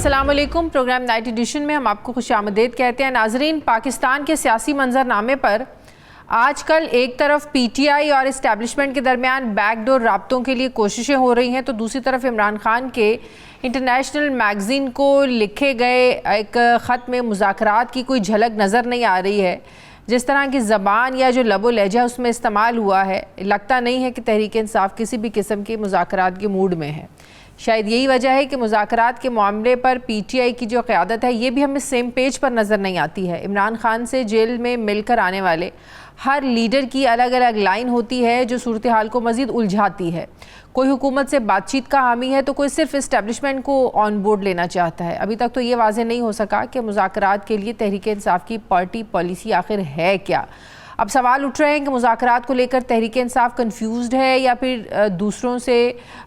अस्सलाम वालेकुम। Programme night addition में हम आपको खुशामदीद कहते हैं। नाजरीन, पाकिस्तान के सियासी मंजरनामे पर आजकल एक तरफ पीटीआई और इस्टेब्लिशमेंट के दरमियान बैकडोर राब्तों के लिए कोशिशें हो रही हैं, तो दूसरी तरफ इमरान खान के इंटरनेशनल मैगज़ीन को लिखे गए एक ख़त में मुज़ाकरात की कोई झलक नज़र नहीं आ रही है। जिस तरह की ज़बान या जो लबो लहजा उसमें इस्तेमाल हुआ है, लगता नहीं है कि तहरीक इंसाफ किसी भी किस्म के मुज़ाकरात के मूड में है। शायद यही वजह है कि मुज़ाकरात के मामले पर पीटीआई की जो क़यादत है ये भी हमें सेम पेज पर नज़र नहीं आती है। इमरान खान से जेल में मिलकर आने वाले हर लीडर की अलग अलग लाइन होती है जो सूरत हाल को मज़ीद उलझाती है। कोई हुकूमत से बातचीत का हामी है तो कोई सिर्फ इस्टेब्लिशमेंट को ऑन बोर्ड लेना चाहता है। अभी तक तो ये वाज़ेह नहीं हो सका कि मुज़ाकरात के लिए तहरीक इंसाफ की पार्टी पॉलिसी आखिर है क्या। अब सवाल उठ रहे हैं कि मुज़ाकरात को लेकर तहरीक इंसाफ कंफ्यूज्ड है या फिर दूसरों से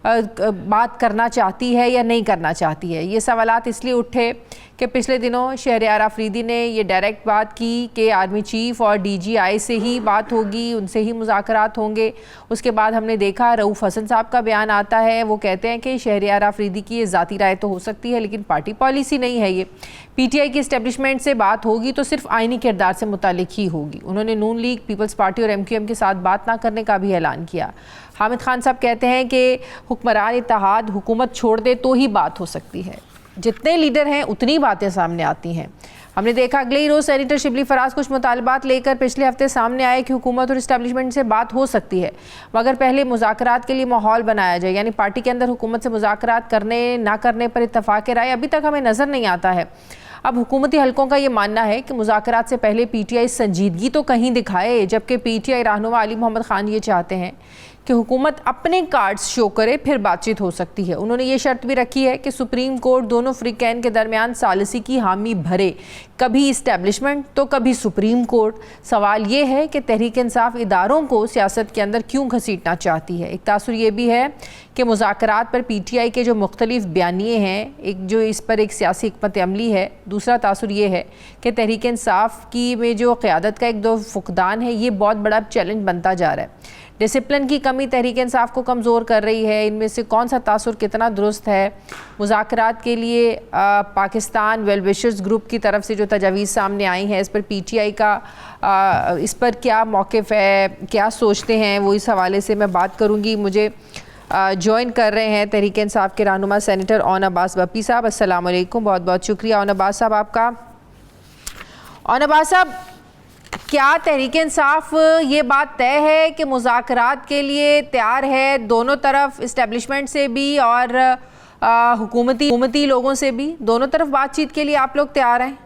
बात करना चाहती है या नहीं करना चाहती है। ये सवालात इसलिए उठे कि पिछले दिनों शहरयार आफरीदी ने ये डायरेक्ट बात की कि आर्मी चीफ़ और डीजीआई से ही बात होगी, उनसे ही मुज़ाकरात होंगे। उसके बाद हमने देखा रऊफ़ हसन साहब का बयान आता है, वो कहते हैं कि शहरयार आफरीदी की ये ज़ाती राय तो हो सकती है लेकिन पार्टी पॉलिसी नहीं है। ये पीटीआई की इस्टेब्लिशमेंट से बात होगी तो सिर्फ आइनी किरदार से मुतालिक ही होगी। उन्होंने नून लीग, पीपल्स पार्टी और एमक्यूएम के साथ बात ना करने का भी ऐलान किया। हामिद खान साहब कहते हैं कि हुक्मरान इत्तेहाद हुकूमत छोड़ दे तो ही बात हो सकती है। जितने लीडर हैं उतनी बातें सामने आती हैं। हमने देखा अगले ही रोज़ सेनेटर शिबली फराज कुछ मुतालबात लेकर पिछले हफ्ते सामने आए कि हुकूमत और इस्टेब्लिशमेंट से बात हो सकती है, मगर पहले मुज़ाकरात के लिए माहौल बनाया जाए, यानी पार्टी के अंदर हुकूमत से मुज़ाकरात करने ना करने पर इत्तफाक़ राय अभी तक हमें नज़र नहीं आता है। अब हुकूमती हलकों का ये मानना है कि मुज़ाकरात से पहले पीटीआई संजीदगी तो कहीं दिखाए, जबकि पीटीआई रहनुमा अली मोहम्मद खान ये चाहते हैं कि हुकूमत अपने कार्ड्स शो करे फिर बातचीत हो सकती है। उन्होंने ये शर्त भी रखी है कि सुप्रीम कोर्ट दोनों फ्रीकैन के दरमियान सालिसी की हामी भरे, कभी इस्टेब्लिशमेंट तो कभी सुप्रीम कोर्ट। सवाल ये है कि तहरीक इंसाफ इदारों को सियासत के अंदर क्यों घसीटना चाहती है। एक तासुर ये भी है कि मुज़ाकरात पर पीटीआई के जो मुख्तलिफ बयानिए हैं, एक जो इस पर एक सियासी हिकमत अमली है, दूसरा तासुर ये है कि तहरीक इंसाफ की में जो क़यादत का एक दो फुकदान है ये बहुत बड़ा चैलेंज बनता जा रहा है। डिसिप्लिन की कमी तहरीक इंसाफ को कमज़ोर कर रही है। इनमें से कौन सा तासुर कितना दुरुस्त है। मुज़ाकरात के लिए पाकिस्तान वेल विशर्स ग्रुप की तरफ से जो तजावीज़ सामने आई हैं, इस पर पीटीआई का इस पर क्या मौक़िफ़ है, क्या सोचते हैं, वो इस हवाले से मैं बात करूँगी। मुझे ज्वाइन कर रहे हैं तहरीक इंसाफ के रहनुमा सेनेटर ओन अब्बास बप्पी साहब। अस्सलाम वालेकुम, बहुत बहुत शुक्रिया ओन अब्बास साहब आपका। ओन अब्बास साहब, क्या तहरीक इंसाफ ये बात तय है कि मुज़ाकरात के लिए तैयार है, दोनों तरफ इस्टेब्लिशमेंट से भी और हुकूमती लोगों से भी, दोनों तरफ बातचीत के लिए आप लोग तैयार हैं?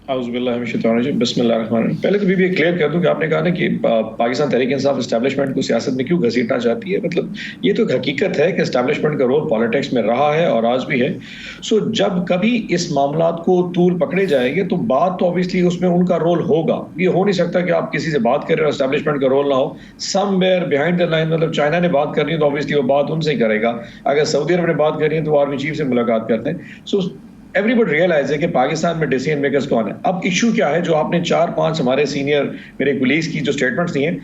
बिस्मिल्लाहिर्रहमानिर्रहीम। पहले तो भी क्लियर कर दूं कि आपने कहा ना कि पाकिस्तान तहरीक इंसाफ इस्टेब्लिशमेंट को सियासत में क्यों घसीटना चाहती है, मतलब ये तो एक हकीकत है कि इस्टेब्लिशमेंट का रोल पॉलिटिक्स में रहा है और आज भी है। सो जब कभी इस मामलात को तूल पकड़े जाएंगे तो बात तो ऑब्वियसली उसमें उनका रोल होगा। ये हो नहीं सकता कि आप किसी से बात करें और इस्टेब्लिशमेंट का रोल ना हो। समवेयर बिहाइंड द लाइन, मतलब चाइना ने बात करनी है तो ऑब्वियसली वो बात उनसे ही करेगा। अगर सऊदी अरब ने बात करनी है तो आर्मी चीफ से मुलाकात करते हैं। सो एवरीबडी रियलाइज है कि पाकिस्तान में डिसीजन मेकर्स कौन है। अब इशू क्या है, जो आपने 4-5 हमारे सीनियर मेरे कुलीग्स की जो स्टेटमेंट्स दी हैं,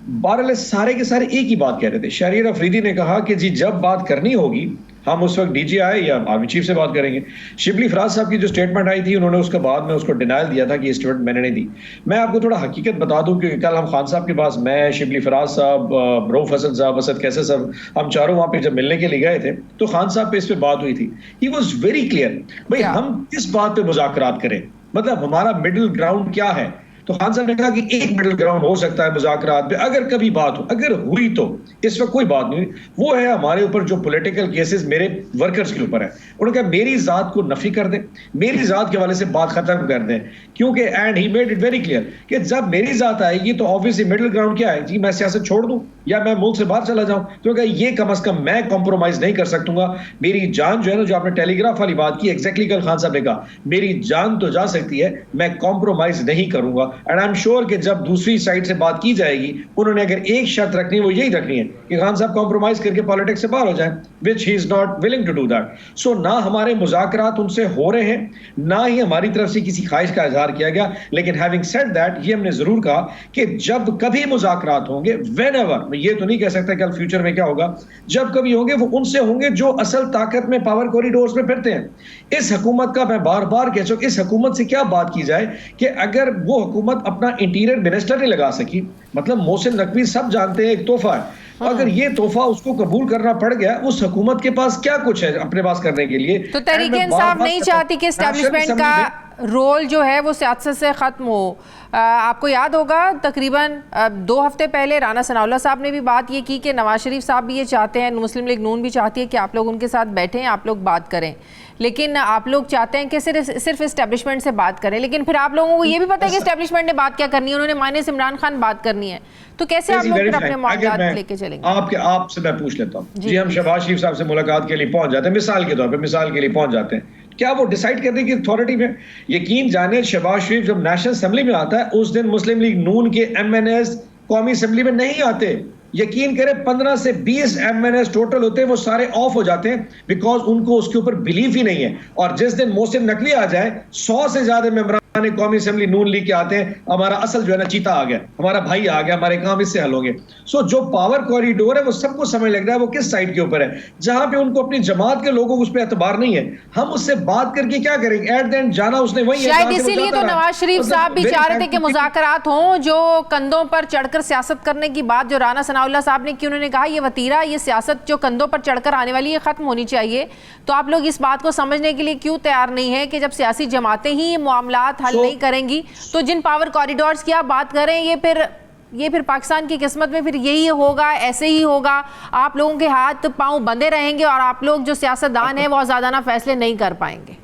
बहरहाल सारे के सारे एक ही बात कह रहे थे। शहरयार आफरीदी ने कहा कि जी जब बात करनी होगी हम उस वक्त डीजीआई या आर्मी चीफ से बात करेंगे। शिबली फराज साहब की जो स्टेटमेंट आई थी, उन्होंने उसके बाद में उसको डिनायल दिया था कि ये स्टेटमेंट मैंने नहीं दी। मैं आपको थोड़ा हकीकत बता दूं कि कल हम खान साहब के पास, मैं, शिबली फराज साहब, रऊफ हसन साहब, असद कैसर साहब, हम चारों वहां पे जब मिलने के लिए गए थे तो खान साहब पे इस पे बात हुई थी। ही वॉज वेरी क्लियर, भाई हम किस बात पे मुज़ाकरात करें, मतलब हमारा मिडिल ग्राउंड क्या है। तो खान साहब ने कहा कि एक मिडिल ग्राउंड हो सकता है मुज़ाकरात पे, अगर कभी बात हो, अगर हुई तो। इस वक्त कोई बात नहीं, वो है हमारे ऊपर जो पॉलिटिकल केसेस मेरे वर्कर्स के ऊपर है। उन्होंने कहा मेरी जात को नफी कर दें, मेरी जात के वाले से बात खत्म कर दें, क्योंकि and he made it very clear कि जब मेरी जात आएगी तो ऑब्वियसली मिडिल ग्राउंड क्या है जी, मैं सियासत छोड़ दूं या मैं मुल्क से बाहर चला जाऊं। तो कहा ये कम अज कम मैं कॉम्प्रोमाइज नहीं कर सकूंगा। मेरी जान जो है ना, जो आपने टेलीग्राफ वाली बात की, एग्जैक्टली कल खान साहब ने कहा मेरी जान तो जा सकती है, मैं कॉम्प्रोमाइज नहीं करूंगा। एंड आई एम श्योर कि जब दूसरी साइड से बात की जाएगी, उन्होंने अगर एक शर्त रखनी है वो यही रखनी है कि खान साहब कॉम्प्रोमाइज करके पॉलिटिक्स से बाहर हो जाए, which he is not willing to do that. So ना हमारे मुज़ाकरात उनसे हो रहे हैं, ना ही हमारी तरफ से किसी ख्वाहिश का इजहार किया गया। लेकिन हैविंग सेड दैट, ये हमने जरूर कहा कि जब कभी मुज़ाकरात होंगे, वेन एवर, मैं ये तो नहीं कह सकता कल फ्यूचर में क्या होगा, जब कभी होंगे वो उनसे होंगे जो असल ताकत में पावर कॉरिडोर्स में फिरते हैं। इस हुकूमत का मैं बार बार कह चुका, इस हुकूमत से क्या बात की जाए कि अगर वो हुकूमत अपना इंटीरियर मिनिस्टर नहीं लगा सकी, मतलब मोहसिन नकवी सब जानते हैं एक तोहफा है, अगर ये तोहफा उसको कबूल करना पड़ गया, उस हुकूमत के पास क्या कुछ है अपने पास करने के लिए। तो तहरीक इंसाफ नहीं चाहती कि एस्टेब्लिशमेंट का रोल जो है वो सियासत से ख़त्म हो। आपको याद होगा तकरीबन 2 हफ्ते पहले राना सनाउल्लाह साहब ने भी बात ये की कि नवाज शरीफ साहब भी ये चाहते हैं, मुस्लिम लीग नून भी चाहती है कि आप लोग उनके साथ बैठें, आप लोग बात करें, लेकिन आप लोग चाहते हैं कि सिर्फ इस्टेब्लिशमेंट से बात करें। लेकिन फिर आप लोगों को ये भी पता है कि इस्टेब्लिशमेंट ने बात क्या करनी है, उन्होंने माइनस इमरान खान बात करनी है, तो कैसे आप लोग फिर अपने मामला लेके चलेंगे? आपसे मैं पूछ लेता हूँ जी, हम शहबाज शरीफ साहब से मुलाकात के लिए पहुंच जाते हैं, मिसाल के तौर पर मिसाल के लिए पहुंच जाते हैं, क्या वो डिसाइड करने की अथॉरिटी में? यकीन जाने शहबाज शरीफ जब नेशनल असेंबली में आता है, उस दिन मुस्लिम लीग नून के MNAs कौमी असेंबली में नहीं आते। यकीन करें 15 से 20 MNAs टोटल होते हैं, वो सारे ऑफ हो जाते हैं बिकॉज उनको उसके ऊपर बिलीफ ही नहीं है। और जिस दिन मोहसिन नकवी आ जाए, 100 से ज्यादा मेंबरान कौमी असेंबली नून लीग के आते हैं, हमारा असल जो है ना चीता आ गया, हमारा भाई आ गया, हमारे काम इससे हल होंगे। सो जो पावर कॉरिडोर है वो सबको समझ लग रहा है वो किस साइड के ऊपर है, जहां पे उनको अपनी जमात के लोगों को उस पर एतबार नहीं है। हम उससे बात करके क्या करेंगे? एट द एंड जाना उसने वही है। शायद इसीलिए तो नवाज शरीफ साहब भी चाह रहे थे कि मुज़ाकरात हों, जो कंधों पर चढ़कर सियासत करने की बात जो राना सनाउल्लाह साहब ने की, उन्होंने कहा ये वतीरा, ये सियासत जो कंधों पर चढ़कर आने वाली है खत्म होनी चाहिए। तो आप लोग इस बात को समझने के लिए क्यों तैयार नहीं है कि जब सियासी जमातें ही ये मामलात हल नहीं करेंगी तो जिन पावर कॉरिडोर्स की आप बात करें, ये फिर पाकिस्तान की किस्मत में फिर यही होगा, ऐसे ही होगा, आप लोगों के हाथ पांव बंधे रहेंगे और आप लोग जो सियासतदान हैं वो आजादाना फैसले नहीं कर पाएंगे।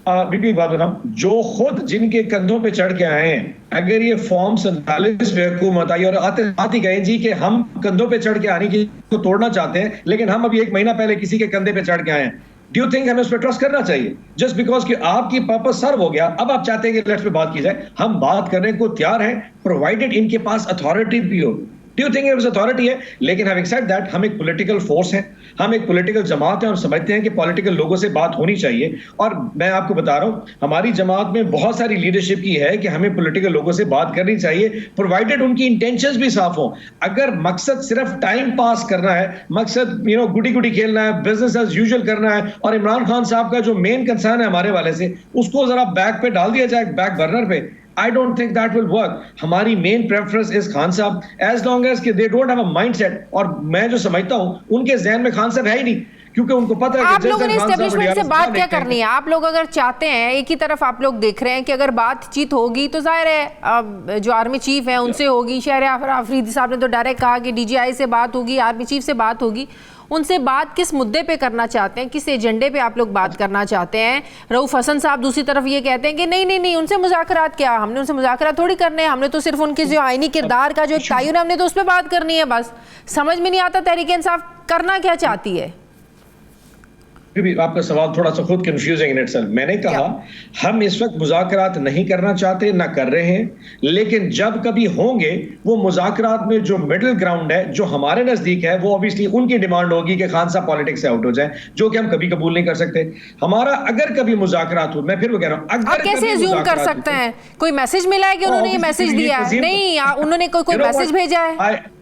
बीबी बात बताऊं, जो खुद जिनके कंधों पे चढ़ के आए हैं, अगर ये फॉर्म 47 पे हुकूमत आई और आते गए जी कि हम कंधों पे चढ़ के आने की को तोड़ना चाहते हैं, लेकिन हम अभी 1 महीना पहले किसी के कंधे पे चढ़ के आए हैं, डू यू थिंक हमें उस पर ट्रस्ट करना चाहिए? जस्ट बिकॉज कि आपकी पर्पस सर्व हो गया, अब आप चाहते हैं कि लेट्स पे बात की जाए। हम बात करने को तैयार हैं, प्रोवाइडेड इनके पास अथॉरिटी भी हो। डू यू थिंक अथॉरिटी है? लेकिन हैविंग सेड दैट, हम एक पॉलिटिकल फोर्स है, हम एक पॉलिटिकल जमात है और समझते हैं कि पॉलिटिकल लोगों से बात होनी चाहिए। और मैं आपको बता रहा हूं, हमारी जमात में बहुत सारी लीडरशिप की है कि हमें पॉलिटिकल लोगों से बात करनी चाहिए, प्रोवाइडेड उनकी इंटेंशंस भी साफ हो। अगर मकसद सिर्फ टाइम पास करना है, मकसद गुडी गुडी खेलना है, बिजनेस एज यूजुअल करना है, और इमरान खान साहब का जो मेन कंसर्न है हमारे वाले से, उसको जरा बैक पे डाल दिया जाए, बैक बर्नर पे, I don't think that will work. हमारी मेन प्रेफरेंस इज खान साहब, as long as कि they don't have a mindset, और मैं जो समझता हूं उनके जहन में खान साहब है ही नहीं, क्योंकि उनको पता है कि आप लोगों ने एस्टेब्लिशमेंट से बात क्या करनी है? आप लोग अगर चाहते हैं, एक ही तरफ आप लोग देख रहे हैं कि अगर बातचीत होगी तो जाहिर है जो आर्मी चीफ है उनसे होगी, शहर आफरीदी साहब ने तो डायरेक्ट कहा कि DGI से बात होगी, आर्मी चीफ से बात होगी। उनसे बात किस मुद्दे पे करना चाहते हैं, किस एजेंडे पे आप लोग बात करना चाहते हैं? रऊफ हसन साहब दूसरी तरफ ये कहते हैं कि नहीं उनसे मुज़ाकरात क्या, हमने उनसे मुज़ाकरात थोड़ी करने हैं, हमने तो सिर्फ उनके जो आईनी किरदार का जो एक तयन है हमने तो उस पर बात करनी है बस। समझ में नहीं आता तहरीक इंसाफ करना क्या चाहती है? आपका सवाल थोड़ा सा खुद कंफ्यूजिंग इन इटसेल्फ। मैंने कहा हम इस वक्त मुज़ाकरात नहीं करना चाहते, ना कर रहे हैं, लेकिन जब कभी होंगे वो मुज़ाकरात में जो मिडिल ग्राउंड है जो हमारे नजदीक है, वो ऑब्वियसली उनकी डिमांड होगी कि खान साहब पॉलिटिक्स से आउट हो जाए, जो कि हम कभी कबूल नहीं कर सकते। हमारा अगर कभी मुज़ाकरात हो, मैं फिर वो कह रहा हूं, आप कैसे अज्यूम कर सकते हैं? कोई मैसेज मिला है कि उन्होंने ये मैसेज दिया है? नहीं, उन्होंने कोई मैसेज भेजा है?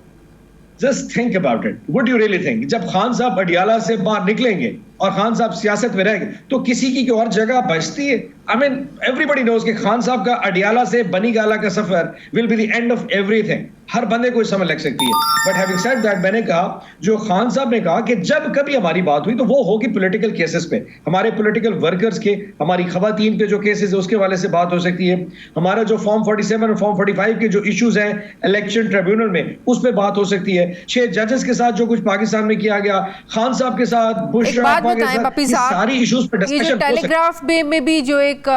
Just think about it. Would you really think? जब खान साहब अडियाला से बाहर निकलेंगे और खान साहब सियासत में रहेंगे तो किसी की और जगह बचती है? I mean, everybody knows कि खान साहब का अडियाला से बनीगाला का सफर will be the end of everything. हर बंदे को समझ लग सकती है। बट हैविंग सेड दैट, मैंने कहा जो खान साहब ने कहा कि जब कभी हमारी बात हुई तो वो होगी पॉलिटिकल केसेस पे, हमारे पॉलिटिकल वर्कर्स के, हमारी खवातीन पे जो केसेस है उसके वाले से बात हो सकती है, हमारा जो फॉर्म 47 और फॉर्म 45 के जो इश्यूज हैं इलेक्शन ट्रिब्यूनल में उस पर बात हो सकती है, 6 जजेस के साथ जो कुछ पाकिस्तान में किया गया, खान साहब के साथ, बुशरा के साथ, सारी इश्यूज पे डिस्कशन। टेलीग्राफ में भी जो एक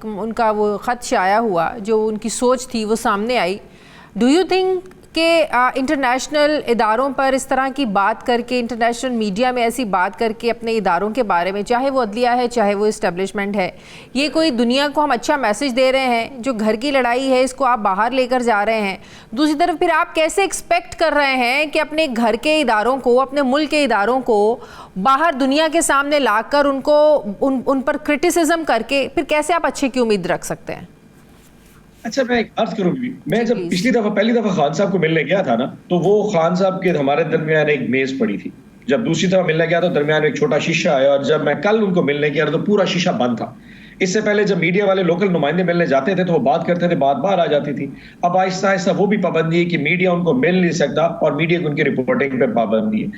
उनका वो खत शाया हुआ, जो उनकी सोच थी वो सामने आई, डू यू थिंक कि इंटरनेशनल इदारों पर इस तरह की बात करके, इंटरनेशनल मीडिया में ऐसी बात करके अपने इदारों के बारे में, चाहे वो अदलिया है चाहे वो इस्टेब्लिशमेंट है, ये कोई दुनिया को हम अच्छा मैसेज दे रहे हैं? जो घर की लड़ाई है इसको आप बाहर लेकर जा रहे हैं। दूसरी तरफ फिर आप कैसे एक्सपेक्ट कर रहे हैं कि अपने घर के इदारों को, अपने मुल्क के इदारों को बाहर दुनिया के सामने लाकर उनको उन पर क्रिटिसिज्म करके फिर कैसे आप अच्छे की उम्मीद रख सकते हैं? अच्छा, मैं एक अर्ज करूँ भी, मैं जब पहली दफा खान साहब को मिलने गया था ना, तो वो खान साहब के हमारे दरमियान एक मेज पड़ी थी। जब दूसरी दफा मिलने गया तो दरमियान में एक छोटा शीशा आया, और जब मैं कल उनको मिलने गया तो पूरा शीशा बंद था। इससे पहले जब मीडिया वाले लोकल नुमाइंदे मिलने जाते थे तो वो बात करते थे, बात बाहर आ जाती थी। अब आहिस्ता आहिस्ता वो भी पाबंदी है कि मीडिया उनको मिल नहीं सकता और मीडिया को उनकी रिपोर्टिंग पे पाबंदी है।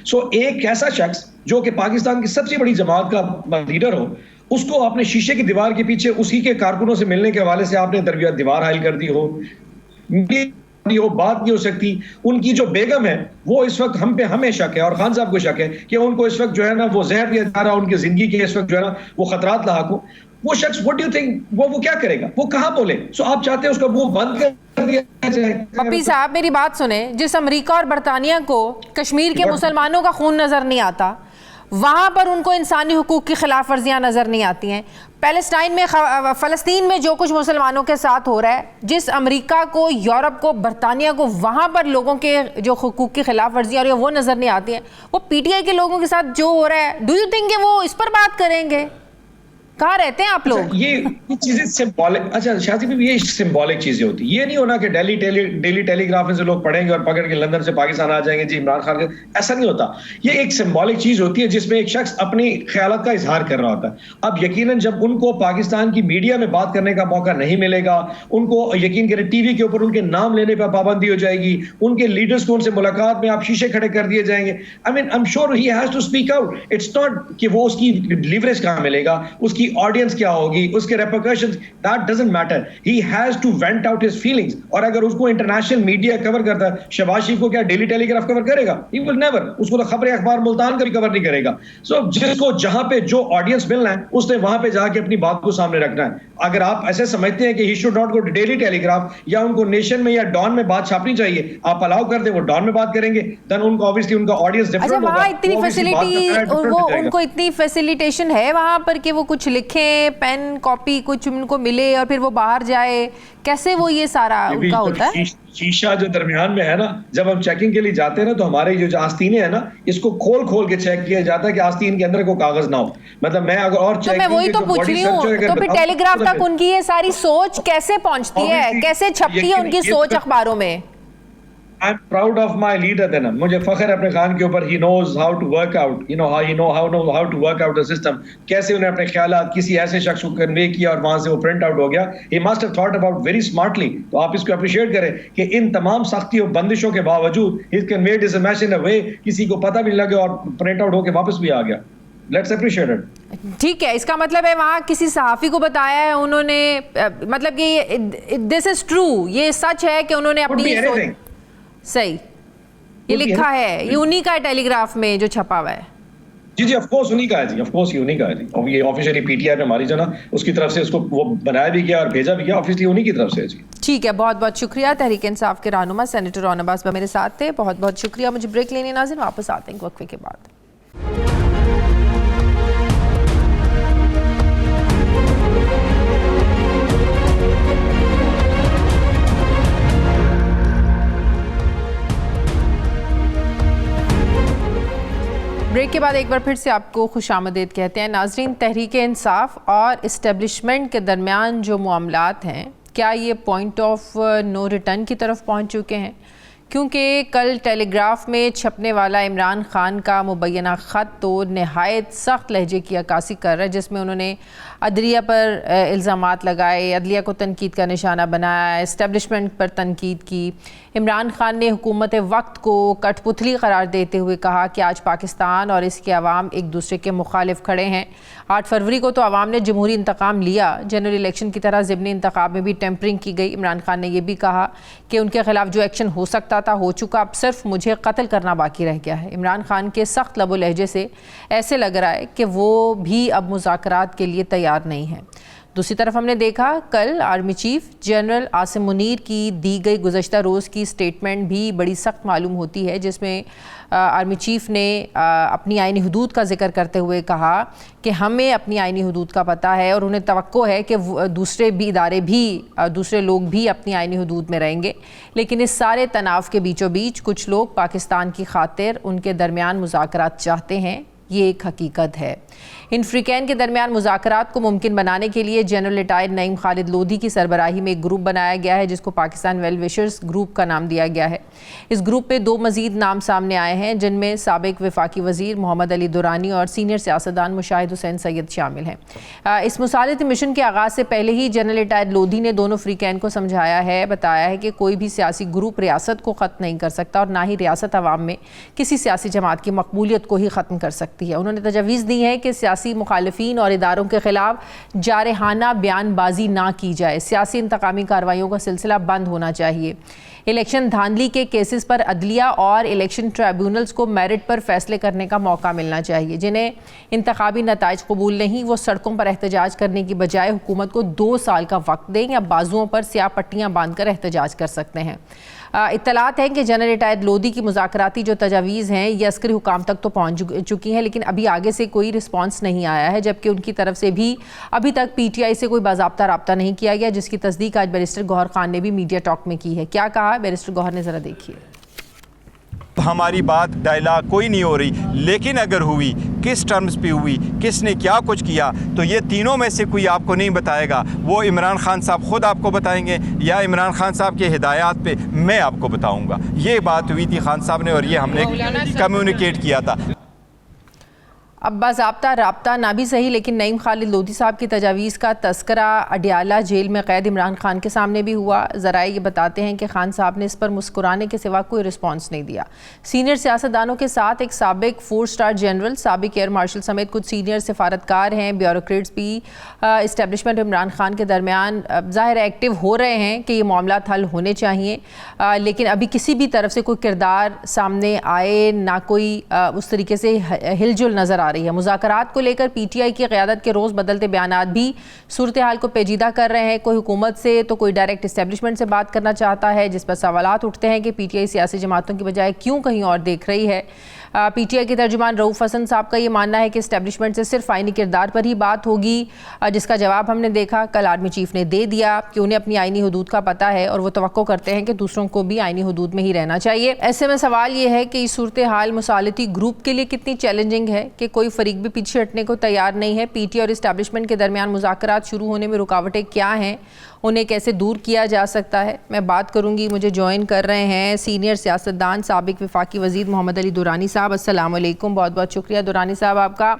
सो एक ऐसा शख्स जो कि पाकिस्तान की सबसे बड़ी जमात का लीडर हो, उसको आपने शीशे की दीवार के पीछे उसी के कारकुनों से मिलने के हवाले से आपने दीवार हाइल कर दी हो, बात नहीं हो सकती। उनकी जो बेगम है वो इस वक्त हम पे हमें शक है और खान साहब को शक है कि उनको इस वक्त जो है ना वो जहर दिया जा रहा, उनकी जिंदगी के इस वक्त जो है ना वो खतरात लाक हो। वो शख्स व्हाट डू यू थिंक वो क्या करेगा? वो कहां बोले? सो आप चाहते हैं उसका मुंह बंद कर दिया जाए? पप्पी साहब मेरी बात सुने, जिस अमेरिका और बरतानिया को कश्मीर के मुसलमानों का खून नजर नहीं आता, वहाँ पर उनको इंसानी हुकूक की खिलाफ वर्जियाँ नज़र नहीं आती हैं। पैलेस्टाइन में, फ़लस्तीन में जो कुछ मुसलमानों के साथ हो रहा है, जिस अमेरिका को, यूरोप को, बरतानिया को वहाँ पर लोगों के जो हुकूक की खिलाफ वर्जियाँ हो रही है वो नज़र नहीं आती हैं, वो पीटीआई के लोगों के साथ जो हो रहा है, डू यू थिंक कि वो इस पर बात करेंगे? कहाँ रहते हैं आप लोग? अच्छा, ये चीजें सिंबॉलिक, अच्छा शाजी भी, ये सिंबॉलिक चीजें होती, ये नहीं होना कि डेली टेलीग्राफ में से लोग पढ़ेंगे और पकड़ के लंदन से पाकिस्तान आ जाएंगे जी इमरान खान का, ऐसा नहीं होता। ये एक सिंबॉलिक चीज होती है जिसमें एक शख्स अपनी ख्यालात का इजहार कर रहा होता है। अब यकीनन जब उनको पाकिस्तान की मीडिया में बात करने का मौका नहीं मिलेगा, उनको यकीन करें टीवी के ऊपर उनके नाम लेने पर पाबंदी हो जाएगी, उनके लीडर्स को उनसे मुलाकात में आप शीशे खड़े कर दिए जाएंगे। I mean I am sure he has to speak out. It's not कि वो उसकी लीवरेज कहां मिलेगा, उसकी ऑडियंस क्या होगी, उसके repercussions, that doesn't matter. He has to vent out his feelings. और अगर उसको इंटरनेशनल मीडिया कवर करता है, शहबाज शरीफ को क्या डेली टेलीग्राफ कवर करेगा? He will never. उसको तो खबर अखबार मुल्तान कभी कवर नहीं करेगा। सो जिसको जहां पे जो ऑडियंस मिलना है उसने वहां पे जाके अपनी बात को सामने रखना है। अगर आप ऐसे समझते हैं कि he should not go to Daily Telegraph या उनको नेशन में या डॉन में बात छापनी चाहिए, आप अलाउ कर दे, वो डॉन में बात करेंगे, देन उनको ऑब्वियसली उनका ऑडियंस डिफरेंट होगा। वहां इतनी फैसिलिटी, वो उनको इतनी फैसिलिटेशन है वहां पर कि वो कुछ लिखें, पेन कॉपी कुछ उनको मिले और फिर वो बाहर जाए, कैसे वो ये सारा उनका होता है? शीशा जो दरमियान में है ना, जब हम चेकिंग के लिए जाते हैं ना, तो हमारे जो आस्तीनें हैं ना, इसको खोल खोल के चेक किया जाता है कि आस्तीन के अंदर कोई कागज ना हो। मतलब मैं अगर और तो मैं वही तो पूछ रही हूँ, तो फिर टेलीग्राफ तक उनकी ये सारी सोच कैसे पहुंचती है, कैसे छपती है उनकी सोच अखबारों में? I am proud of my leader देना, मुझे फख्र है अपने खान के ऊपर। He knows how to work out, you know how to work out the system. कैसे उन्हें अपने ख्यालात किसी ऐसे शख्स को कन्वे किया और वहां से वो प्रिंट आउट हो गया। He must have thought about very smartly. तो आप इसको अप्रिशिएट करें कि इन तमाम सख्ती और बंदिशों के बावजूद ही कन्वेड हिज मैसेज इन अ वे किसी को पता भी नहीं लगे और प्रिंट आउट होकर वापस भी आ गया। Let's appreciate it. ठीक है, इसका मतलब है वहाँ किसी सहाफ़ी को बताया है उन्होंने, मतलब कि दिस इज ट्रू, ये सच है कि उन्होंने अपनी सही ये लिखा है, ये उन्हीं का टेलीग्राफ में जो छपा हुआ है। जी जी, ऑफ कोर्स उन्हीं का है जी, ऑफ कोर्स ये उन्हीं का है जी। और ये ऑफिशियली पीटीआई में हमारी जो ना उसकी तरफ से उसको वो बनाया भी गया और भेजा भी गया, ऑफिशियली उन्हीं की तरफ से है जी। ठीक है, बहुत बहुत शुक्रिया। तहरीक इंसाफ के रहनुमा सेनेटर रौन अब्बास मेरे साथ थे, बहुत बहुत शुक्रिया। मुझे ब्रेक लेने नाज़रीन, वापस आते हैं वक्फे के बाद। ब्रेक के बाद एक बार फिर से आपको खुशामदीद कहते हैं नाजरीन। तहरीक इंसाफ और इस्टेब्लिशमेंट के दरमियान जो मामलात हैं, क्या ये पॉइंट ऑफ नो रिटर्न की तरफ पहुंच चुके हैं? क्योंकि कल टेलीग्राफ में छपने वाला इमरान खान का मुबैना ख़त तो नहायत सख्त लहजे की अक्कासी कर रहा है, जिसमें उन्होंने अदलिया पर इल्ज़ामात लगाए, अदलिया को तनकीद का निशाना बनाया, इस्टेब्लिशमेंट पर तनकीद की। इमरान खान ने हुकूमत वक्त को कठपुतली करार देते हुए कहा कि आज पाकिस्तान और इसके अवाम एक दूसरे के मुखालिफ खड़े हैं। 8 फरवरी को तो अवाम ने जमहूरी इंतकाम लिया, जनरल इलेक्शन की तरह ज़िमनी इंतखाब में भी टेम्परिंग की गई। इमरान खान ने यह भी कहा कि उनके खिलाफ जो एक्शन हो सकता था हो चुका, अब सिर्फ मुझे कत्ल करना बाकी रह गया है। इमरान खान के सख्त लबो लहजे से ऐसे लग रहा है कि वो भी अब मुज़ाकरात के लिए तैयार नहीं है। दूसरी तरफ हमने देखा कल army chief general Asim Munir की दी गई गुज़श्ता रोज़ की स्टेटमेंट भी बड़ी सख्त मालूम होती है, जिसमें आर्मी चीफ ने अपनी आईनी हदूद का जिक्र करते हुए कहा कि हमें अपनी आईनी हदूद का पता है और उन्हें तवक्को है कि दूसरे भी इदारे भी दूसरे लोग भी अपनी आईनी हदूद में रहेंगे, लेकिन इस सारे तनाव के बीचों बीच कुछ लोग पाकिस्तान की खातिर उनके दरमियान मुज़ाकरात चाहते हैं। ये एक हकीकत है। इन फ्रीकैन के दरमियान मुज़ाकरात को मुमकिन बनाने के लिए जनरल रिटायर्ड नईम खालिद लोधी की सरबराही में एक ग्रुप बनाया गया है, जिसको पाकिस्तान वेल विशर्स ग्रुप का नाम दिया गया है। इस ग्रुप में 2 मज़ीद नाम सामने आए हैं, जिनमें साबिक वफाकी वज़ीर मोहम्मद अली दुरानी और सीनियर सियासतदान मुशाहिद हुसैन सैयद शामिल हैं। इस मुसालिती मिशन के आगाज़ से पहले ही जनरल रिटायर्ड लोधी ने दोनों फ्रीकैन को समझाया है, बताया है कि कोई भी सियासी ग्रुप रियासत को ख़त्म नहीं कर सकता और ना ही रियासत अवाम में किसी सियासी जमात की मकबूलियत को ही ख़त्म कर सकती है। उन्होंने तजवीज़ दी है कि सियासी मुखालिफिन और इदारों के खिलाफ जारहाना बयानबाजी ना की जाए। सियासी इंतकामी कार्रवाइयों का सिलसिला बंद होना चाहिए। इलेक्शन धांधली के केसेस पर अदलिया और इलेक्शन ट्राइब्यूनल्स को मेरिट पर फैसले करने का मौका मिलना चाहिए। जिन्हें इंतखाबी नताइज कबूल नहीं, वो सड़कों पर एहतजाज करने की बजाय हुकूमत को 2 साल का वक्त दें या बाजुओं पर स्याह पट्टियाँ बांध कर एहतजाज कर सकते हैं। इत्तलात है कि जनरल रिटायर्ड लोधी की मुज़ाकराती जो तजावीज़ हैं ये अस्करी हुकाम तक तो पहुँच चुकी हैं, लेकिन अभी आगे से कोई रिस्पॉन्स नहीं आया है, जबकि उनकी तरफ से भी अभी तक PTI से कोई बाज़ाब्ता रब्ता नहीं किया गया, जिसकी तस्दीक आज बैरिस्टर गौहर खान ने भी मीडिया टॉक में की है। क्या कहा बैरिस्टर गौहर ने, ज़रा देखिए। हमारी बात डायलॉग कोई नहीं हो रही, लेकिन अगर हुई किस टर्म्स पे हुई, किसने क्या कुछ किया, तो ये तीनों में से कोई आपको नहीं बताएगा। वो इमरान खान साहब ख़ुद आपको बताएंगे या इमरान खान साहब के हिदायत पे मैं आपको बताऊंगा। ये बात हुई थी खान साहब ने और ये हमने कम्युनिकेट किया था। अब बाज़ाब्ता राब्ता ना भी सही, लेकिन नईम खालिद लोधी साहब की तजावीज़ का तस्करा अडियाला जेल में क़ैद इमरान खान के सामने भी हुआ। ज़राए ये बताते हैं कि खान साहब ने इस पर मुस्कुराने के सिवा कोई रिस्पॉन्स नहीं दिया। सीनियर सियासतदानों के साथ एक साबिक 4 स्टार जनरल, साबिक एयर मार्शल समेत कुछ सीनियर सिफारतकार हैं, ब्यूरोक्रेट्स भी इस्टेब्लिशमेंट इमरान खान के दरमियान ज़ाहिर एक्टिव हो रहे हैं कि ये मामला हल होने चाहिए, लेकिन अभी किसी भी तरफ से कोई किरदार सामने आए ना, कोई उस तरीके से हिलजुल नज़र आ रही है। मुज़ाकरात को लेकर PTI की क़यादत के रोज़ बदलते बयानात भी सूरत हाल को पेचीदा कर रहे हैं। कोई हुकूमत से तो कोई डायरेक्ट इस्टेब्लिशमेंट से बात करना चाहता है, जिस पर सवालात उठते हैं कि PTI सियासी जमातों की बजाय क्यों कहीं और देख रही है। PTI के तर्जुमान रऊफ़ हसन साहब का ये मानना है कि इस्टेब्लिशमेंट से सिर्फ आइनी किरदार पर ही बात होगी, जिसका जवाब हमने देखा कल आर्मी चीफ ने दे दिया कि उन्हें अपनी आइनी हदूद का पता है और वो तवक्को करते हैं कि दूसरों को भी आइनी हदूद में ही रहना चाहिए। ऐसे में सवाल ये है कि इस सूरत हाल मुसालिती ग्रुप के लिए कितनी चैलेंजिंग है कि कोई फरीक भी पीछे हटने को तैयार नहीं है। PTI और इस्टेब्लिशमेंट के दरमियान मुज़ाकरात शुरू होने में रुकावटें क्या हैं, उन्हें कैसे दूर किया जा सकता है, मैं बात करूंगी। मुझे ज्वाइन कर रहे हैं सीनियर सियासतदान साबिक वफाकी वज़ीर मोहम्मद अली दुरानी साहब। अस्सलाम वालेकुम, बहुत बहुत शुक्रिया दुरानी साहब आपका।